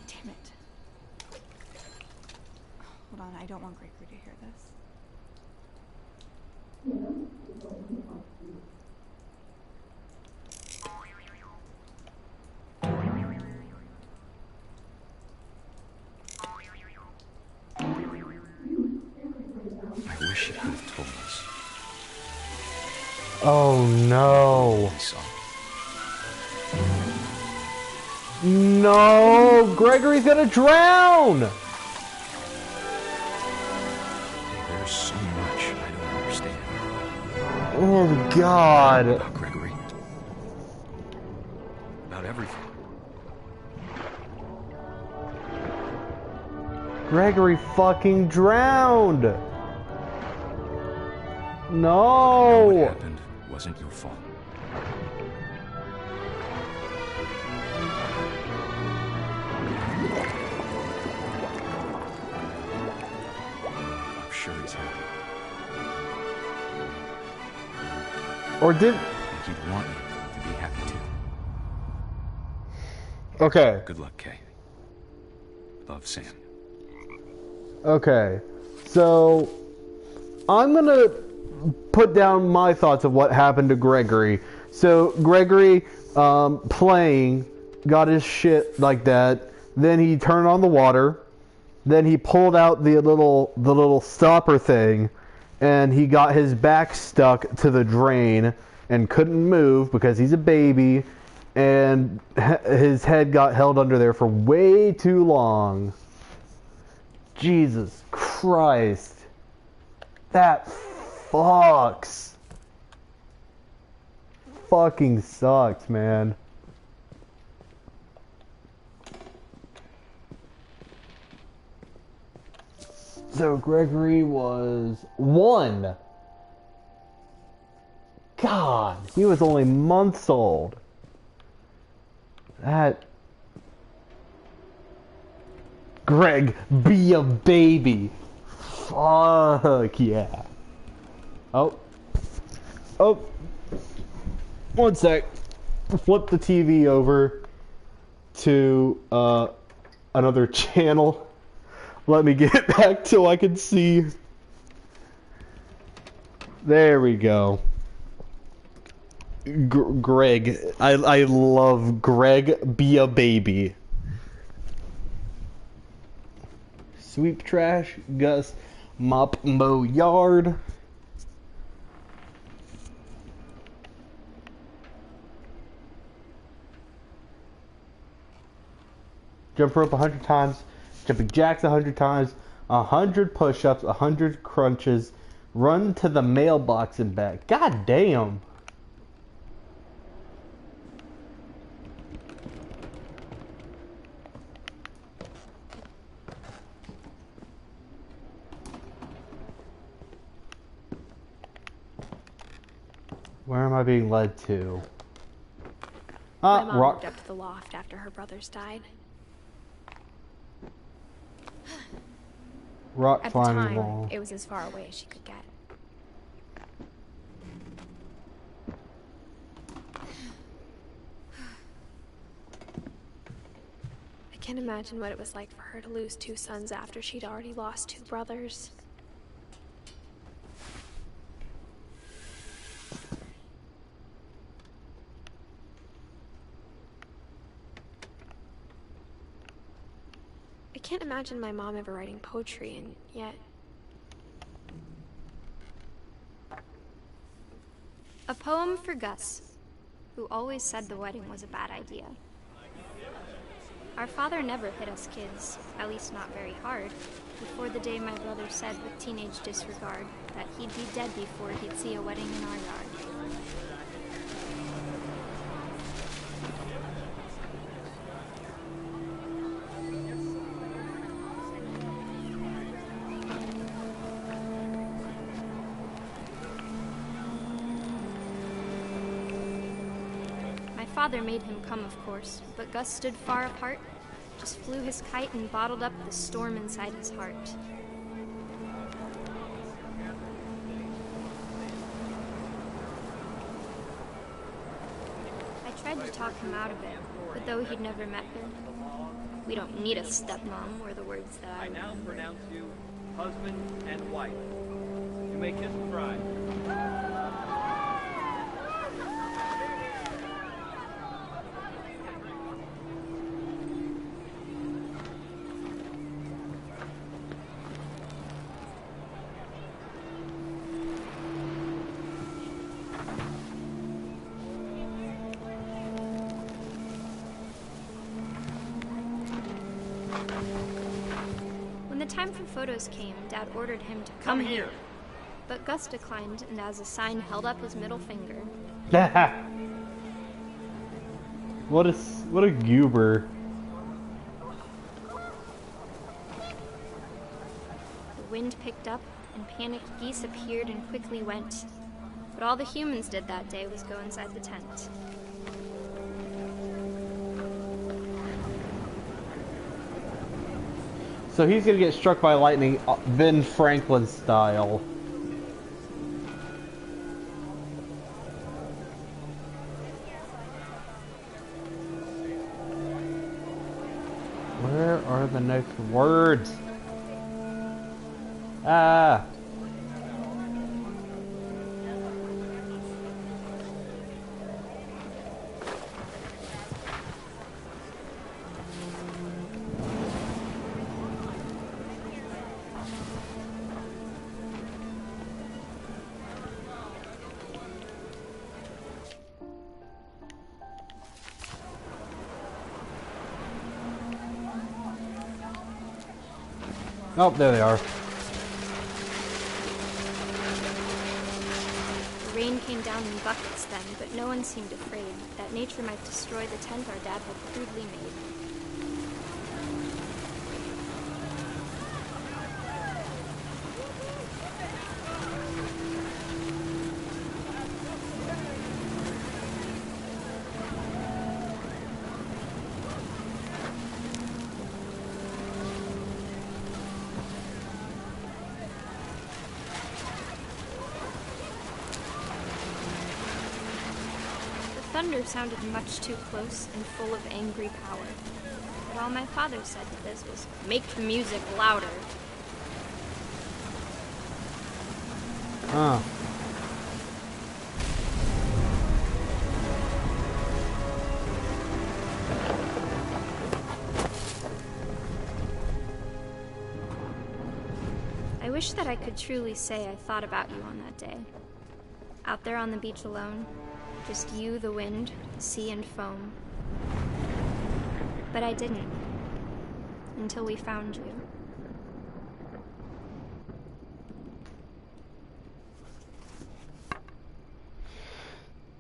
Damn it. Hold on, I don't want Gregory to hear this. I wish you could have told us. Oh no. No, Gregory's gonna drown! Hey, there's so much I don't understand. Oh God. About Gregory. About everything. Gregory fucking drowned! No! What happened wasn't your fault. I'm sure he's happy. Or did... I think he'd want you to be happy too. Okay. Good luck, Kay. Love, Sam. Okay. So, I'm gonna put down my thoughts of what happened to Gregory. So, Gregory, playing, got his shit like that, Then he turned on the water. Then he pulled out the little stopper thing, and he got his back stuck to the drain and couldn't move because he's a baby, and his head got held under there for way too long. Jesus Christ. That fucks. Fucking sucks, man. So Gregory was 1. God, he was only months old. That... Greg, be a baby. Fuck yeah. Oh. Oh. One sec. Flip the TV over to another channel. Let me get back till I can see. There we go. Greg. I love Greg, be a baby. Sweep trash, Gus, mop, mow yard. Jump rope 100 times, jumping jacks 100 times, 100 push-ups, 100 crunches, run to the mailbox and back. God damn. Where am I being led to? My mom rock. moved up to the loft after her brothers died. Rock At the climbing time, wall. it was as far away as she could get. I can't imagine what it was like for her to lose 2 sons after she'd already lost 2 brothers. I can't imagine my mom ever writing poetry, and yet... A poem for Gus, who always said the wedding was a bad idea. Our father never hit us kids, at least not very hard, before the day my brother said with teenage disregard that he'd be dead before he'd see a wedding in our yard. Father made him come, of course, but Gus stood far apart, just flew his kite and bottled up the storm inside his heart. I tried to talk him out of it, but though he'd never met her, "We don't need a stepmom," were the words that I now pronounce you husband and wife. You may kiss the bride. When the time for photos came, Dad ordered him to come here. But Gus declined, and as a sign held up his middle finger. What a goober. The wind picked up, and panicked geese appeared and quickly went. But all the humans did that day was go inside the tent. So he's gonna get struck by lightning, Ben Franklin style. Where are the next words? Ah. Oh, there they are. The rain came down in buckets then, but no one seemed afraid that nature might destroy the tent our dad had crudely made. Thunder sounded much too close and full of angry power. But all my father said to this was, "Make the music louder." Ah. I wish that I could truly say I thought about you on that day. Out there on the beach alone, just you, the wind, the sea, and foam. But I didn't. Until we found you.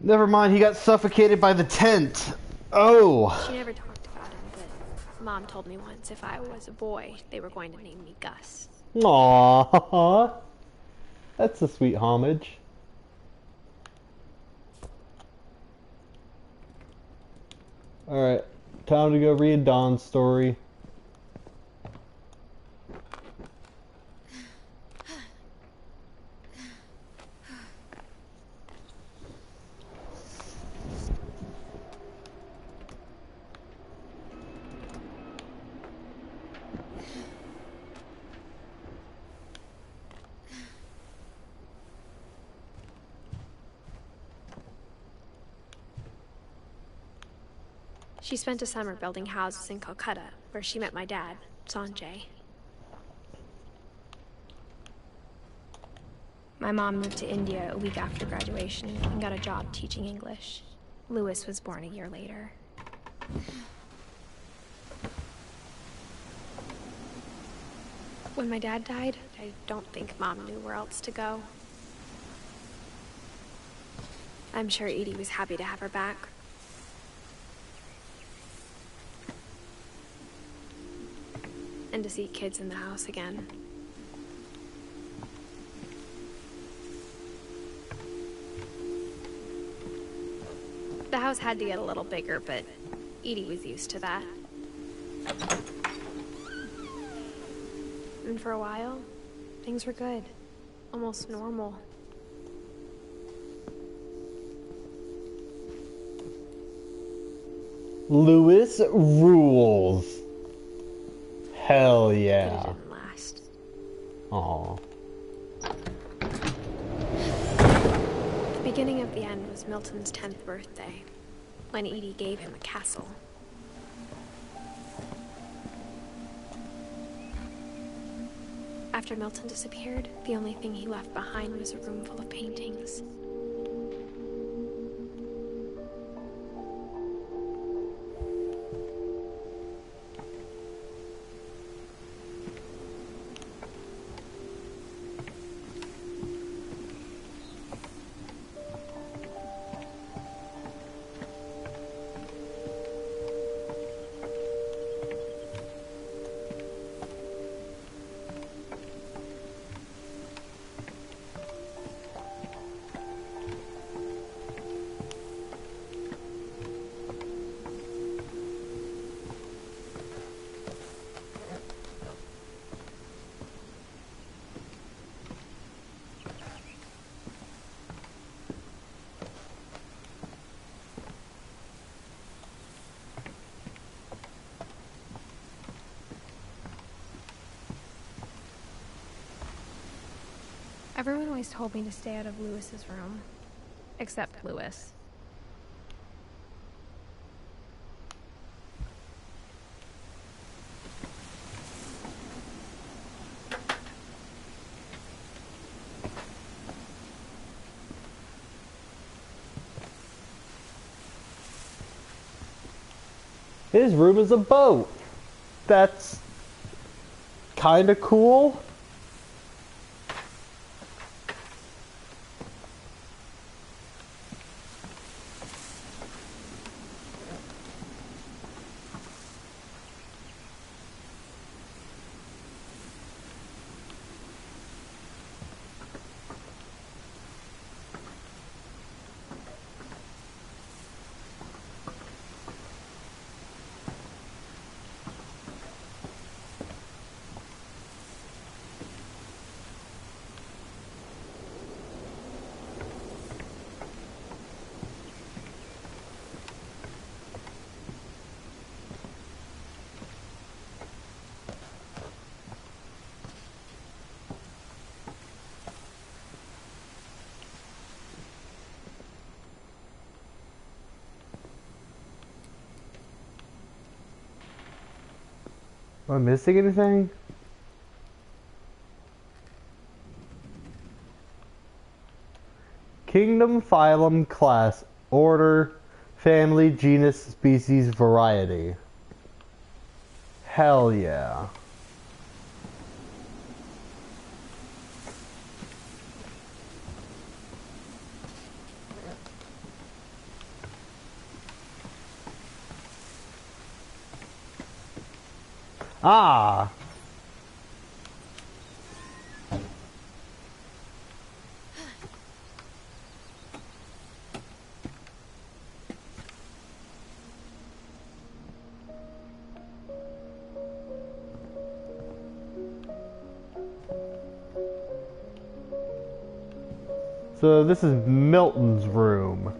Never mind, he got suffocated by the tent. Oh. She never talked about him, but Mom told me once if I was a boy, they were going to name me Gus. Aww. That's a sweet homage. Alright, time to go read Dawn's story. She spent a summer building houses in Calcutta, where she met my dad, Sanjay. My mom moved to India a week after graduation and got a job teaching English. Louis was born a year later. When my dad died, I don't think Mom knew where else to go. I'm sure Edie was happy to have her back. And to see kids in the house again. The house had to get a little bigger, but Edie was used to that. And for a while, things were good. Almost normal. Louis rules. Hell yeah. But it didn't last. Aww. The beginning of the end was Milton's 10th birthday, when Edie gave him a castle. After Milton disappeared, the only thing he left behind was a room full of paintings. Everyone always told me to stay out of Louis's room. Except Louis. His room is a boat. That's kind of cool. Am I missing anything? Kingdom, phylum, class, order, family, genus, species, variety. Hell yeah. Ah! So this is Milton's room.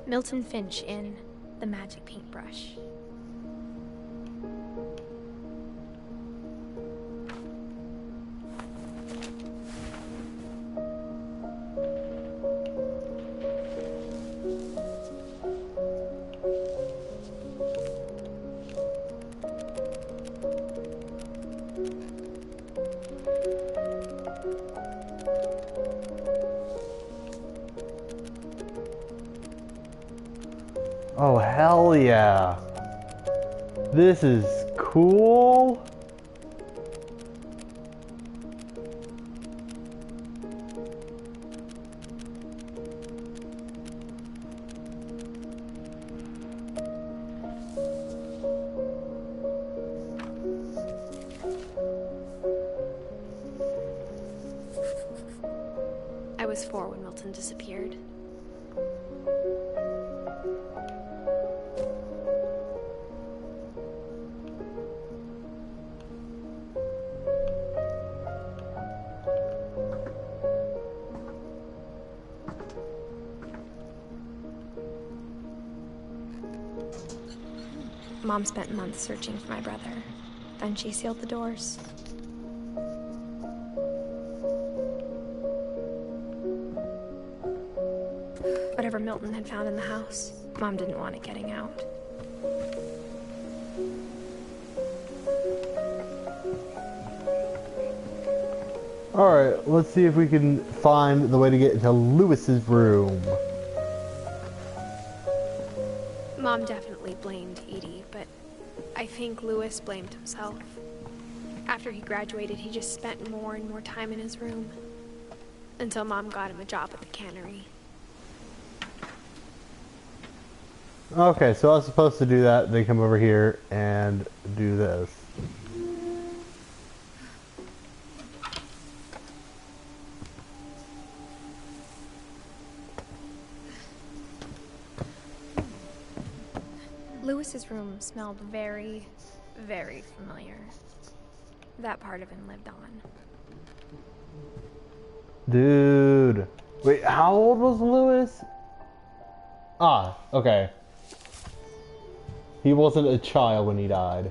Milton Finch in The Magic Paintbrush. Oh, hell yeah. This is cool. I was 4 when Milton disappeared. Mom spent months searching for my brother. Then she sealed the doors. Whatever Milton had found in the house, Mom didn't want it getting out. Alright, let's see if we can find the way to get into Lewis's room. Mom definitely blamed Edie, but I think Lewis blamed himself. After he graduated, he just spent more and more time in his room. Until Mom got him a job at the cannery. Okay, so I was supposed to do that, then come over here and do this. Lewis's room smelled very, very familiar. That part of him lived on. Dude. Wait, how old was Lewis? Ah, okay. He wasn't a child when he died.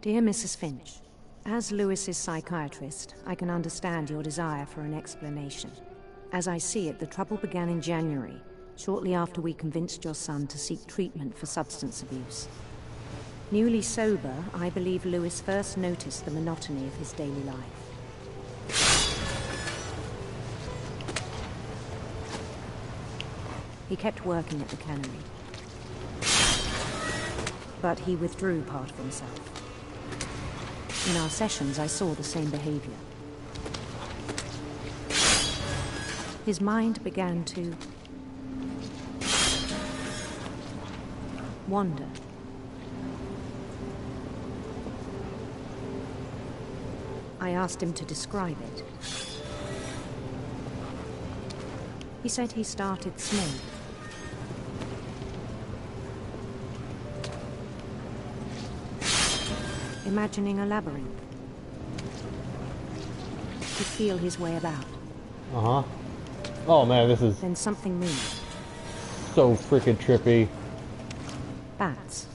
Dear Mrs. Finch, as Lewis's psychiatrist, I can understand your desire for an explanation. As I see it, the trouble began in January, shortly after we convinced your son to seek treatment for substance abuse. Newly sober, I believe Lewis first noticed the monotony of his daily life. He kept working at the cannery, but he withdrew part of himself. In our sessions, I saw the same behavior. His mind began to wander. I asked him to describe it. He said he started small. Imagining a labyrinth. To feel his way about. Uh-huh. Oh man, this is... Then something moved. So freaking trippy. Bats.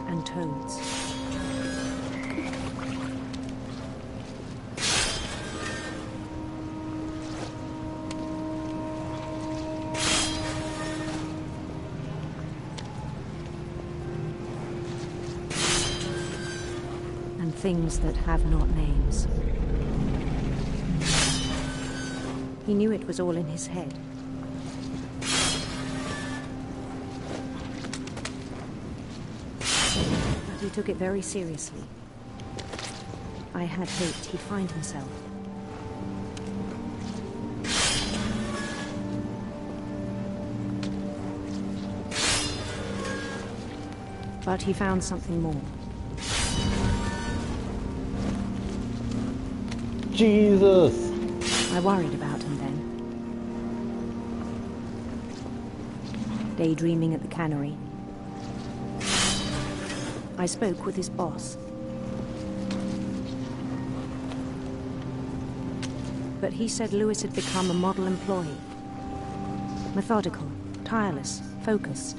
And toads. And things that have not names. He knew it was all in his head. But he took it very seriously. I had hoped he'd find himself. But he found something more. Jesus! I worried about him then. Daydreaming at the cannery. I spoke with his boss. But he said Lewis had become a model employee. Methodical, tireless, focused.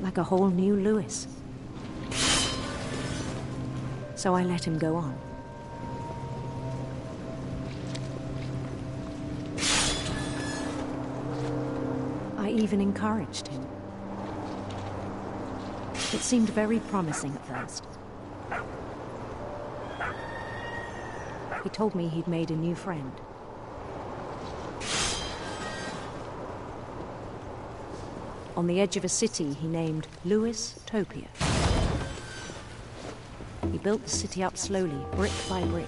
Like a whole new Lewis. So I let him go on. I even encouraged him. It seemed very promising at first. He told me he'd made a new friend. On the edge of a city he named Lewis Topia. He built the city up slowly, brick by brick.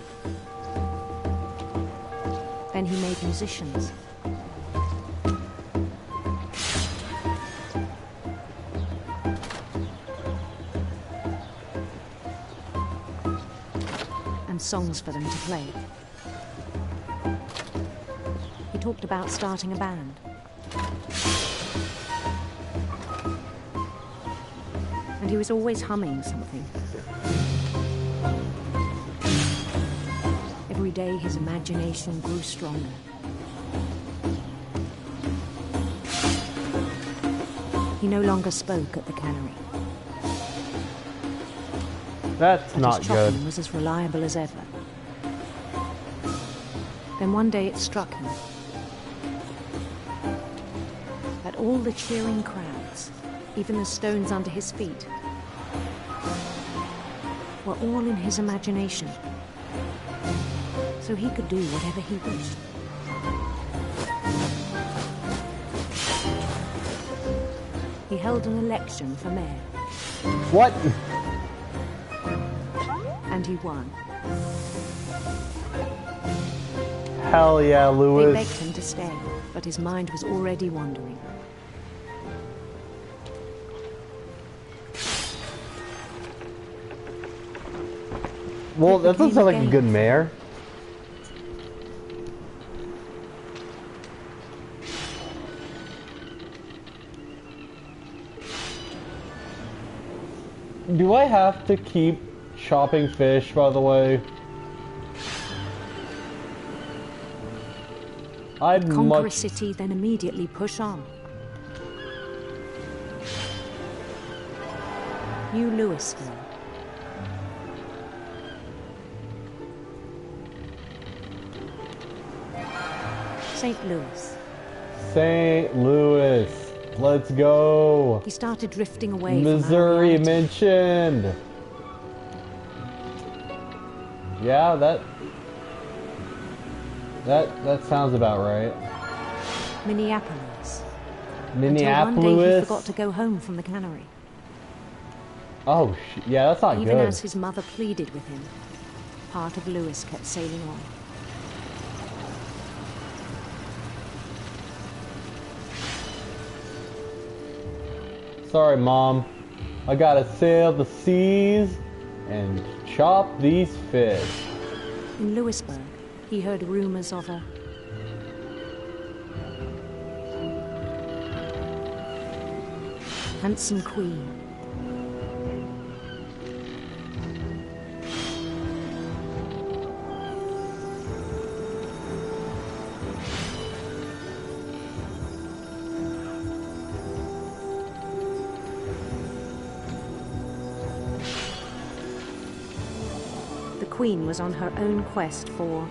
Then he made musicians. And songs for them to play. He talked about starting a band. And he was always humming something. Every day his imagination grew stronger. He no longer spoke at the cannery. That's but not his good. chopping was as reliable as ever. Then one day it struck him that all the cheering crowds, even the stones under his feet, were all in his imagination. So he could do whatever he wished. He held an election for mayor. What? And he won. Hell yeah, They Lewis. begged him to stay, but his mind was already wandering. Well, that doesn't sound like a good mayor. Do I have to keep chopping fish, by the way? I'd Conquer a much... city, then immediately push on. New Louisville, St. Louis. St. Louis. Let's go. He started drifting away Missouri from our reality. mentioned. Yeah, that sounds about right. Minneapolis. Minneapolis. Until one day he forgot to go home from the cannery. Oh, yeah, that's not good. Even as his mother pleaded with him, part of Lewis kept sailing on. Sorry, Mom. I gotta sail the seas and chop these fish. In Lewisburg, he heard rumors of a handsome queen. The queen was on her own quest for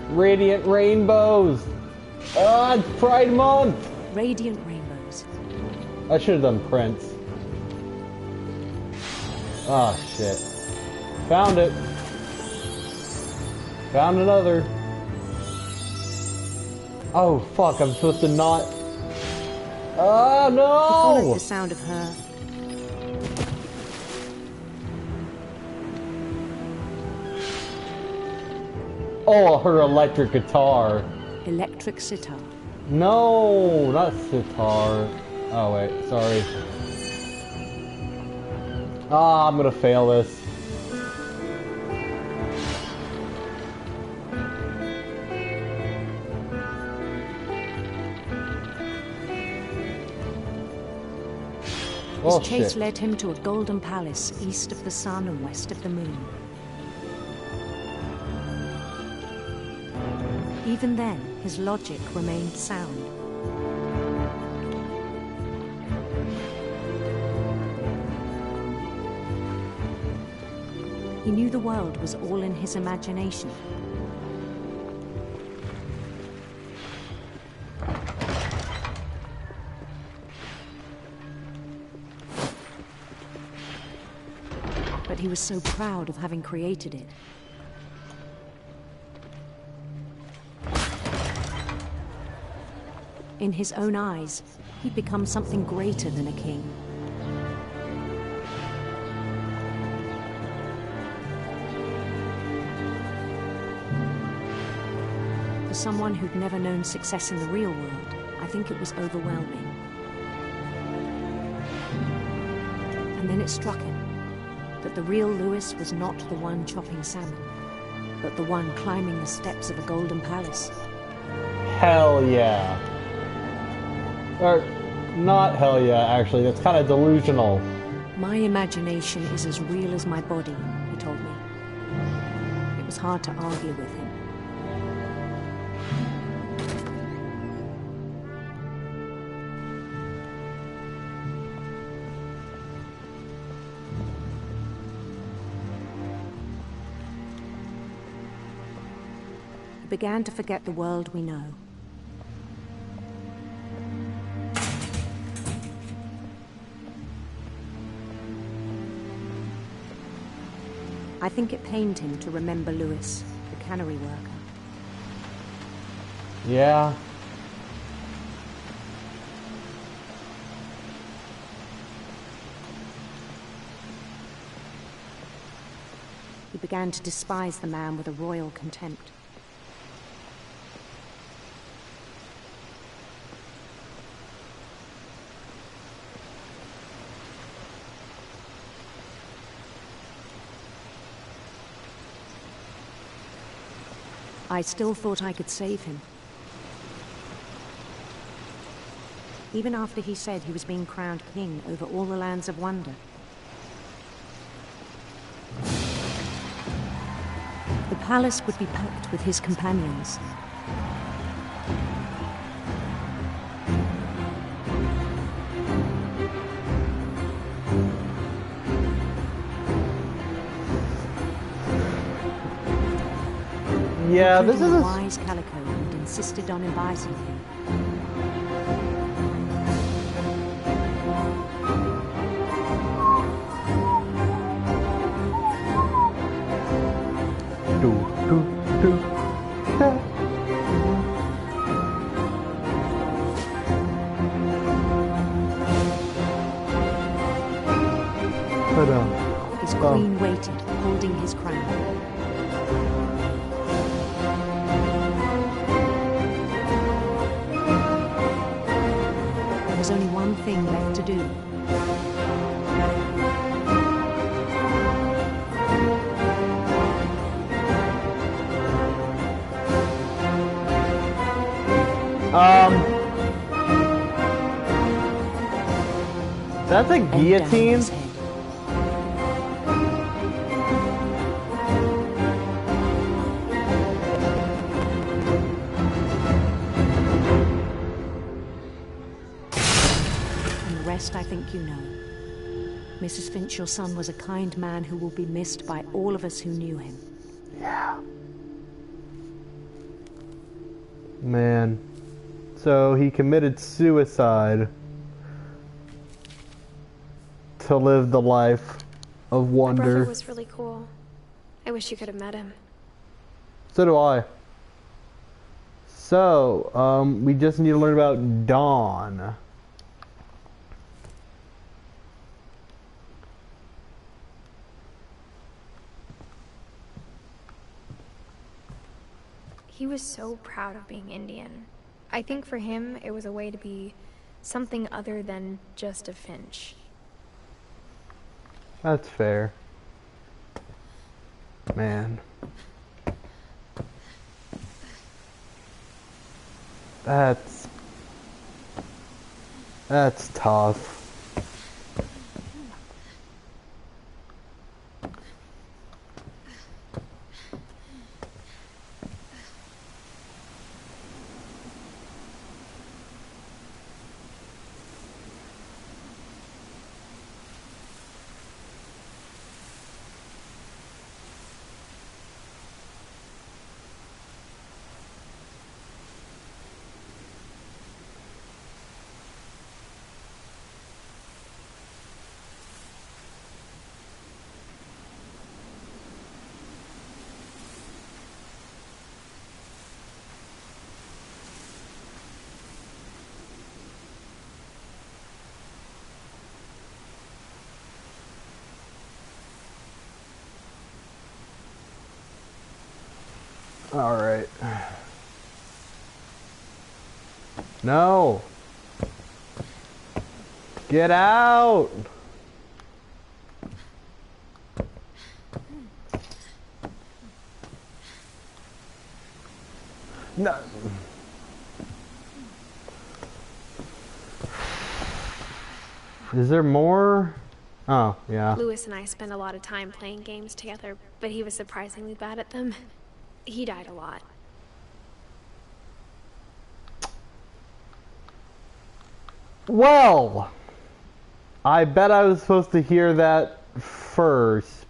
Radiant rainbows. Ah, it's Pride Month. radiant rainbows. I should have done Prince. Ah, shit. Found it. Found another. Oh, fuck. I'm supposed to not. Oh, He followed no! the sound of her Oh, her electric guitar. electric sitar. No, not sitar. Oh, wait. Sorry. Ah, I'm gonna fail this. His Oh, chase shit. led him to a golden palace east of the sun and west of the moon. Even then, his logic remained sound. He knew the world was all in his imagination. But he was so proud of having created it. In his own eyes, he'd become something greater than a king. For someone who'd never known success in the real world, I think it was overwhelming. And then it struck him that the real Lewis was not the one chopping salmon, but the one climbing the steps of a golden palace. Hell yeah. Or, not hell yeah, actually. That's kind of delusional. My imagination is as real as my body, he told me. It was hard to argue with him. He began to forget the world we know. I think it pained him to remember Lewis, the cannery worker. Yeah. He began to despise the man with a royal contempt. I still thought I could save him. Even after he said he was being crowned king over all the lands of wonder. The palace would be packed with his companions. Yeah, this is a a wise Calico who'd insisted on inviting him. His queen waited, holding his crown. There was only one thing left to do. That's a guillotine? I think you know. Mrs. Finch, your son was a kind man who will be missed by all of us who knew him. Yeah. Man. So he committed suicide to live the life of wonder. My brother was really cool. I wish you could have met him. So do I. So, we just need to learn about Dawn. He was so proud of being Indian. I think for him, it was a way to be something other than just a Finch. That's fair. Man. That's tough. All right. No. Get out. No. Is there more? Oh, yeah. Lewis and I spent a lot of time playing games together, but he was surprisingly bad at them. He died a lot. Well, I bet I was supposed to hear that first.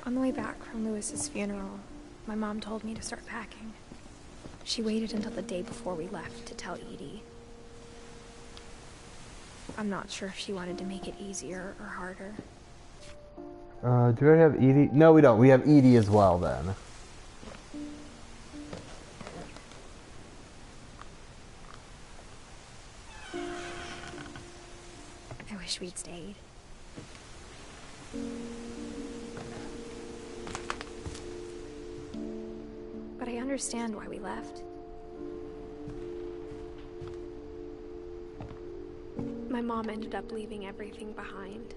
On the way back from Lewis's funeral, my mom told me to start packing. She waited until the day before we left to tell Edie. I'm not sure if she wanted to make it easier or harder. Do we already have Edie? No, we don't. We have Edie as well, then. I wish we'd stayed. But I understand why we left. My mom ended up leaving everything behind.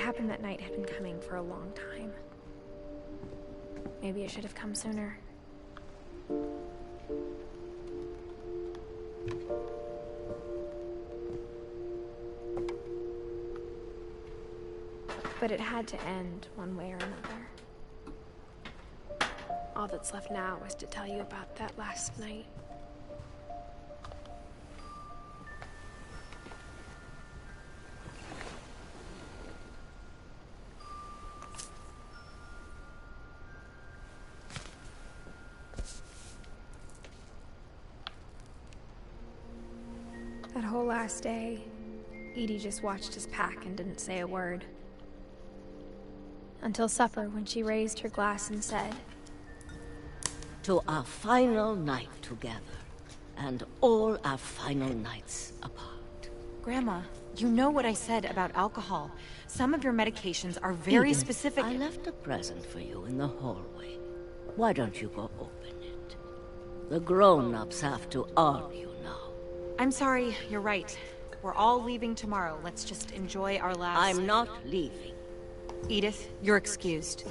happened that night had been coming for a long time. Maybe it should have come sooner. But it had to end one way or another. All that's left now is to tell you about that last night. That whole last day, Edie just watched us pack and didn't say a word. Until supper, when she raised her glass and said, "To our final night together, and all our final nights apart." Grandma, you know what I said about alcohol. Some of your medications are very Edith, specific. I left a present for you in the hallway. Why don't you go open it? The grown-ups have to argue now. I'm sorry, you're right. We're all leaving tomorrow. Let's just enjoy our last... I'm not leaving. Edith, you're excused.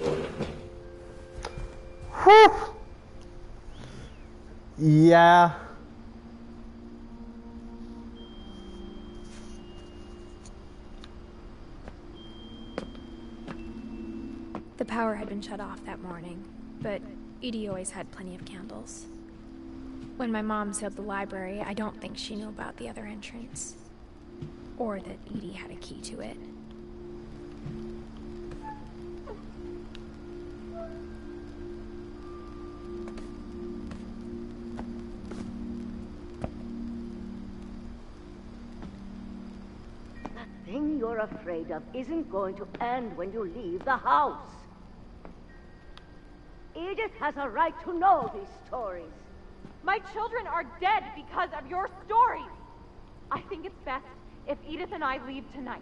Yeah. The power had been shut off that morning, but Edie always had plenty of candles. When my mom sealed the library, I don't think she knew about the other entrance. Or that Edie had a key to it. That thing you're afraid of isn't going to end when you leave the house. Edith has a right to know these stories. My children are dead because of your stories. I think it's best if Edith and I leave tonight.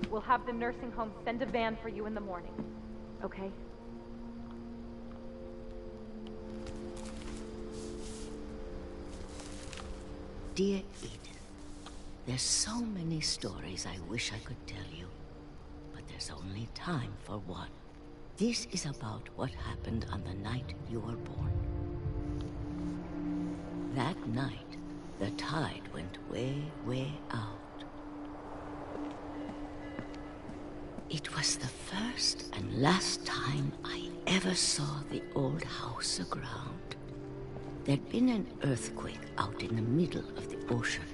We'll have the nursing home send a van for you in the morning, okay? Dear Edith, there's so many stories I wish I could tell you, but there's only time for one. This is about what happened on the night you were born. That night, the tide went way, way out. It was the first and last time I ever saw the old house aground. There'd been an earthquake out in the middle of the ocean.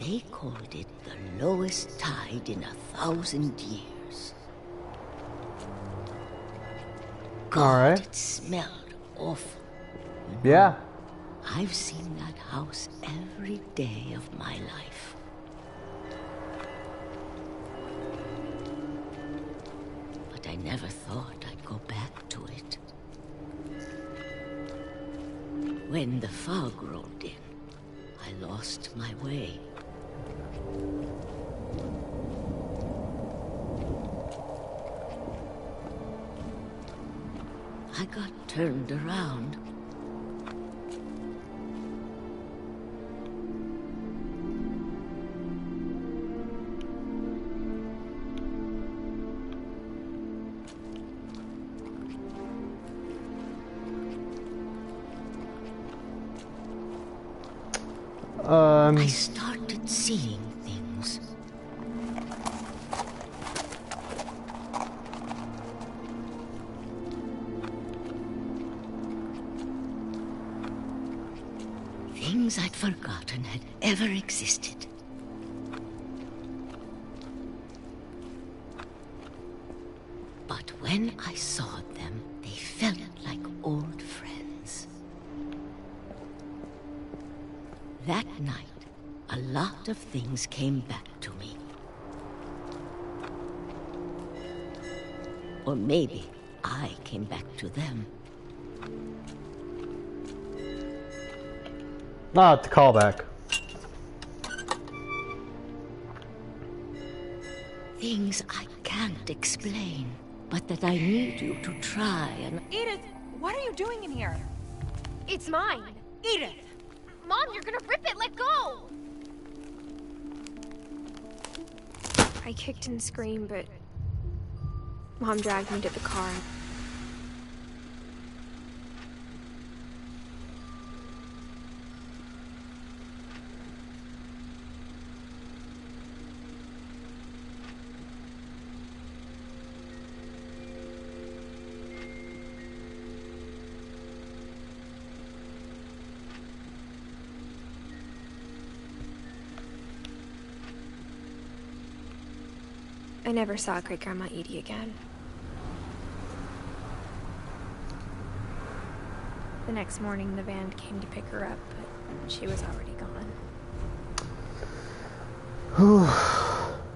They called it the lowest tide in 1,000 years. God, it smelled awful. You know, yeah. I've seen that house every day of my life. But I never thought I'd go back to it. When the fog rolled in, I lost my way. I got turned around. I started seeing things. Things I'd forgotten had ever existed. But when I saw them, they felt like old friends. That night, a lot of things came back to me. Or maybe I came back to them. Ah, it's a callback. Things I can't explain, but that I need you to try and... Edith, What are you doing in here? It's mine. Edith! Mom, you're gonna rip it. Let go! I kicked and screamed, but Mom dragged me to the car. I never saw Great-Grandma Edie again. The next morning, the van came to pick her up, but she was already gone.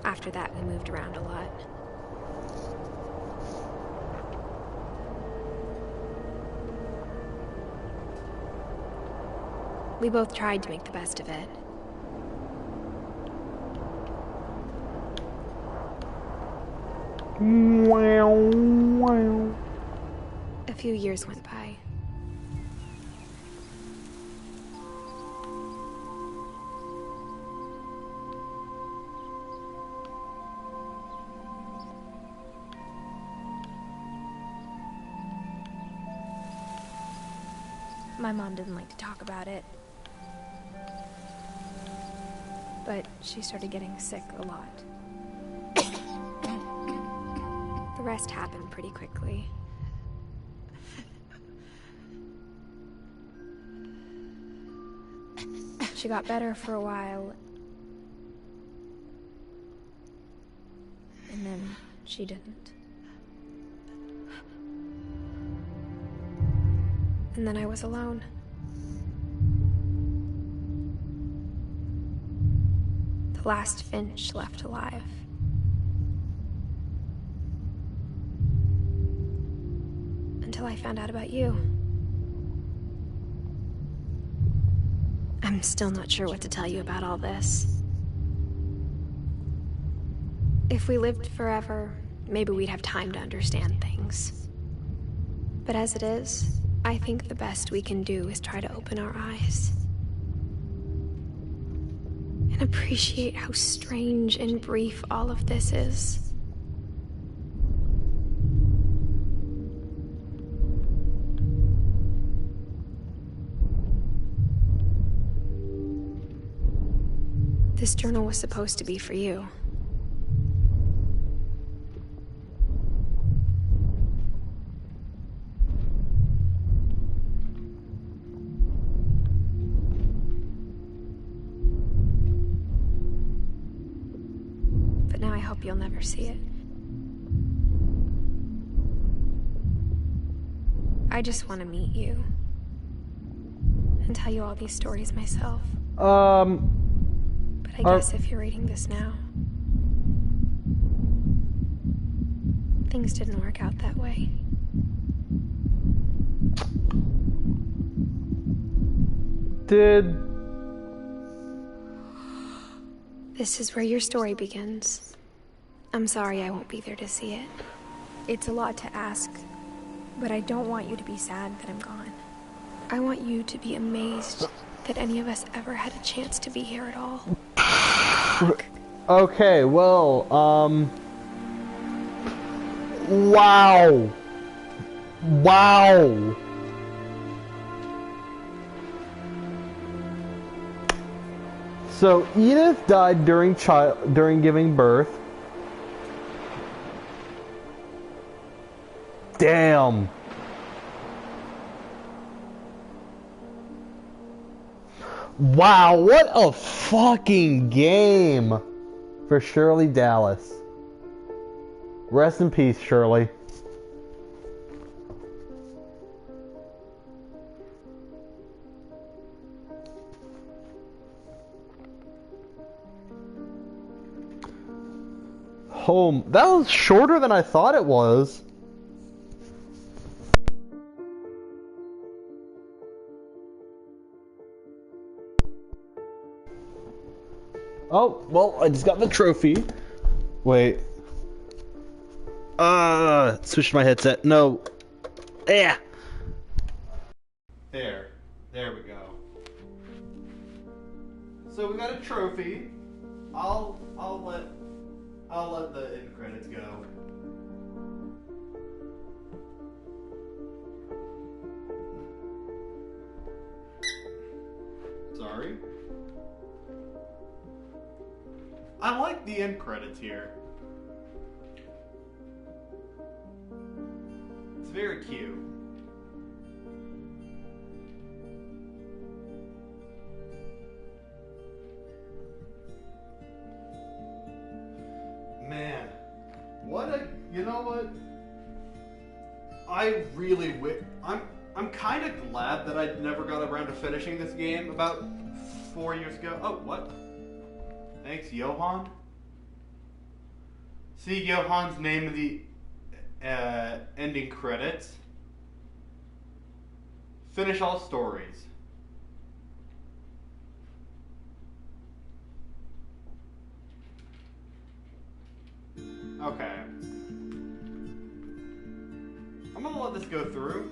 After that, we moved around a lot. We both tried to make the best of it. A few years went by. My mom didn't like to talk about it, but she started getting sick a lot. The rest happened pretty quickly. She got better for a while, and then she didn't. And then I was alone. The last Finch left alive. Until I found out about you. I'm still not sure what to tell you about all this. If we lived forever, maybe we'd have time to understand things. But as it is, I think the best we can do is try to open our eyes. And appreciate how strange and brief all of this is. This journal was supposed to be for you. But now I hope you'll never see it. I just want to meet you. And tell you all these stories myself. I guess if you're reading this now, things didn't work out that way. This is where your story begins. I'm sorry I won't be there to see it. It's a lot to ask, but I don't want you to be sad that I'm gone. I want you to be amazed that any of us ever had a chance to be here at all. Okay, well, wow. Wow. So Edith died during giving birth. Damn. Wow, what a fucking game for Shirley Dallas. Rest in peace, Shirley. Home. That was shorter than I thought it was. Oh, well, I just got the trophy. Wait. Switched my headset. No. Yeah. So we got a trophy. I'll let the end credits go. Sorry. I like the end credits here. It's very cute. Man, you know what? I really I'm kind of glad that I never got around to finishing this game about 4 years ago. Oh, what? Thanks, Johan. See Johan's name in the ending credits. Finish all stories. Okay. I'm gonna let this go through.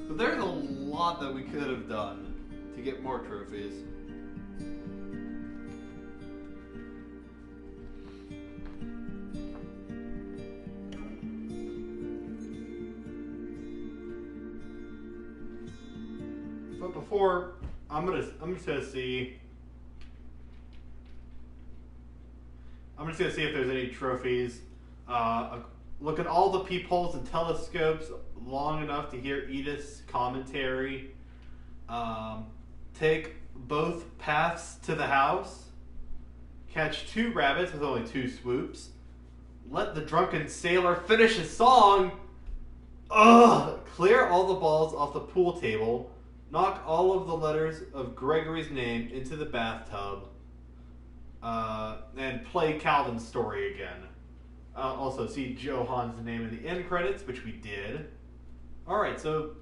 But there's a lot that we could have done to get more trophies. But before, I'm just gonna see. I'm just gonna see if there's any trophies. Look at all the peepholes and telescopes long enough to hear Edith's commentary. Take both paths to the house. Catch 2 rabbits with only 2 swoops. Let the drunken sailor finish his song. Ugh! Clear all the balls off the pool table. Knock all of the letters of Gregory's name into the bathtub. And play Calvin's story again. Also, see Johan's name in the end credits, which we did. Alright, so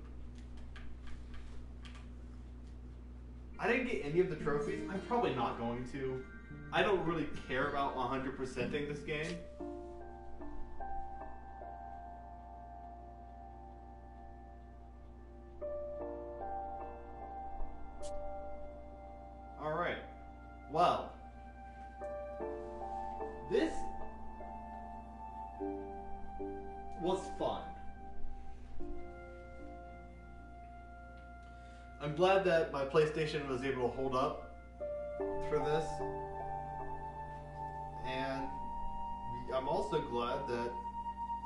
I didn't get any of the trophies. I'm probably not going to. I don't really care about 100%ing this game. Alright. Well, this was fun. I'm glad that my PlayStation was able to hold up for this. And I'm also glad that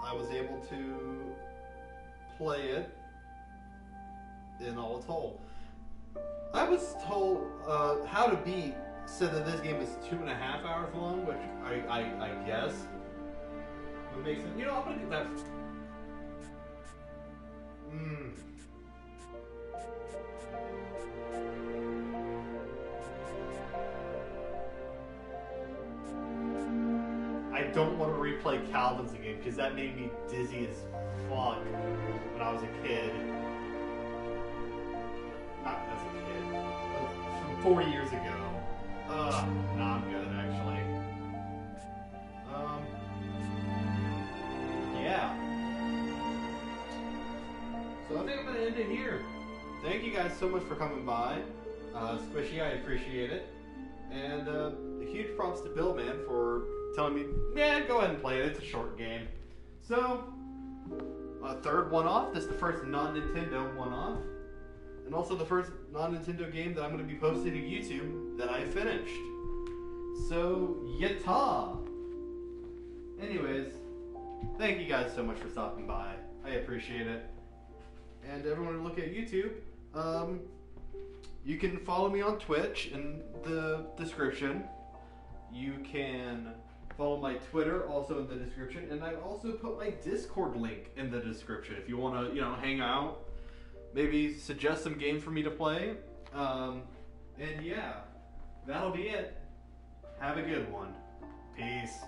I was able to play it in all its whole. I was told How to Beat said that this game is 2.5 hours long, which I guess would make sense. You know, I'm gonna do that. I don't want to replay Calvin's again because that made me dizzy as fuck when I was a kid. Not as a kid. From 4 years ago. Nah, I'm good actually. Yeah. So I think I'm gonna end it here. Thank you guys so much for coming by. Squishy, I appreciate it. And a huge props to Bill, man, for telling me, yeah, go ahead and play it. It's a short game. So, third one-off. This is the first non-Nintendo one-off. And also the first non-Nintendo game that I'm going to be posting to YouTube that I finished. So, yatta! Anyways, thank you guys so much for stopping by. I appreciate it. And everyone who look at YouTube, you can follow me on Twitch in the description. You can follow my Twitter also in the description, and I also put my Discord link in the description if you want to, hang out. Maybe suggest some games for me to play. And yeah, that'll be it. Have a good one. Peace.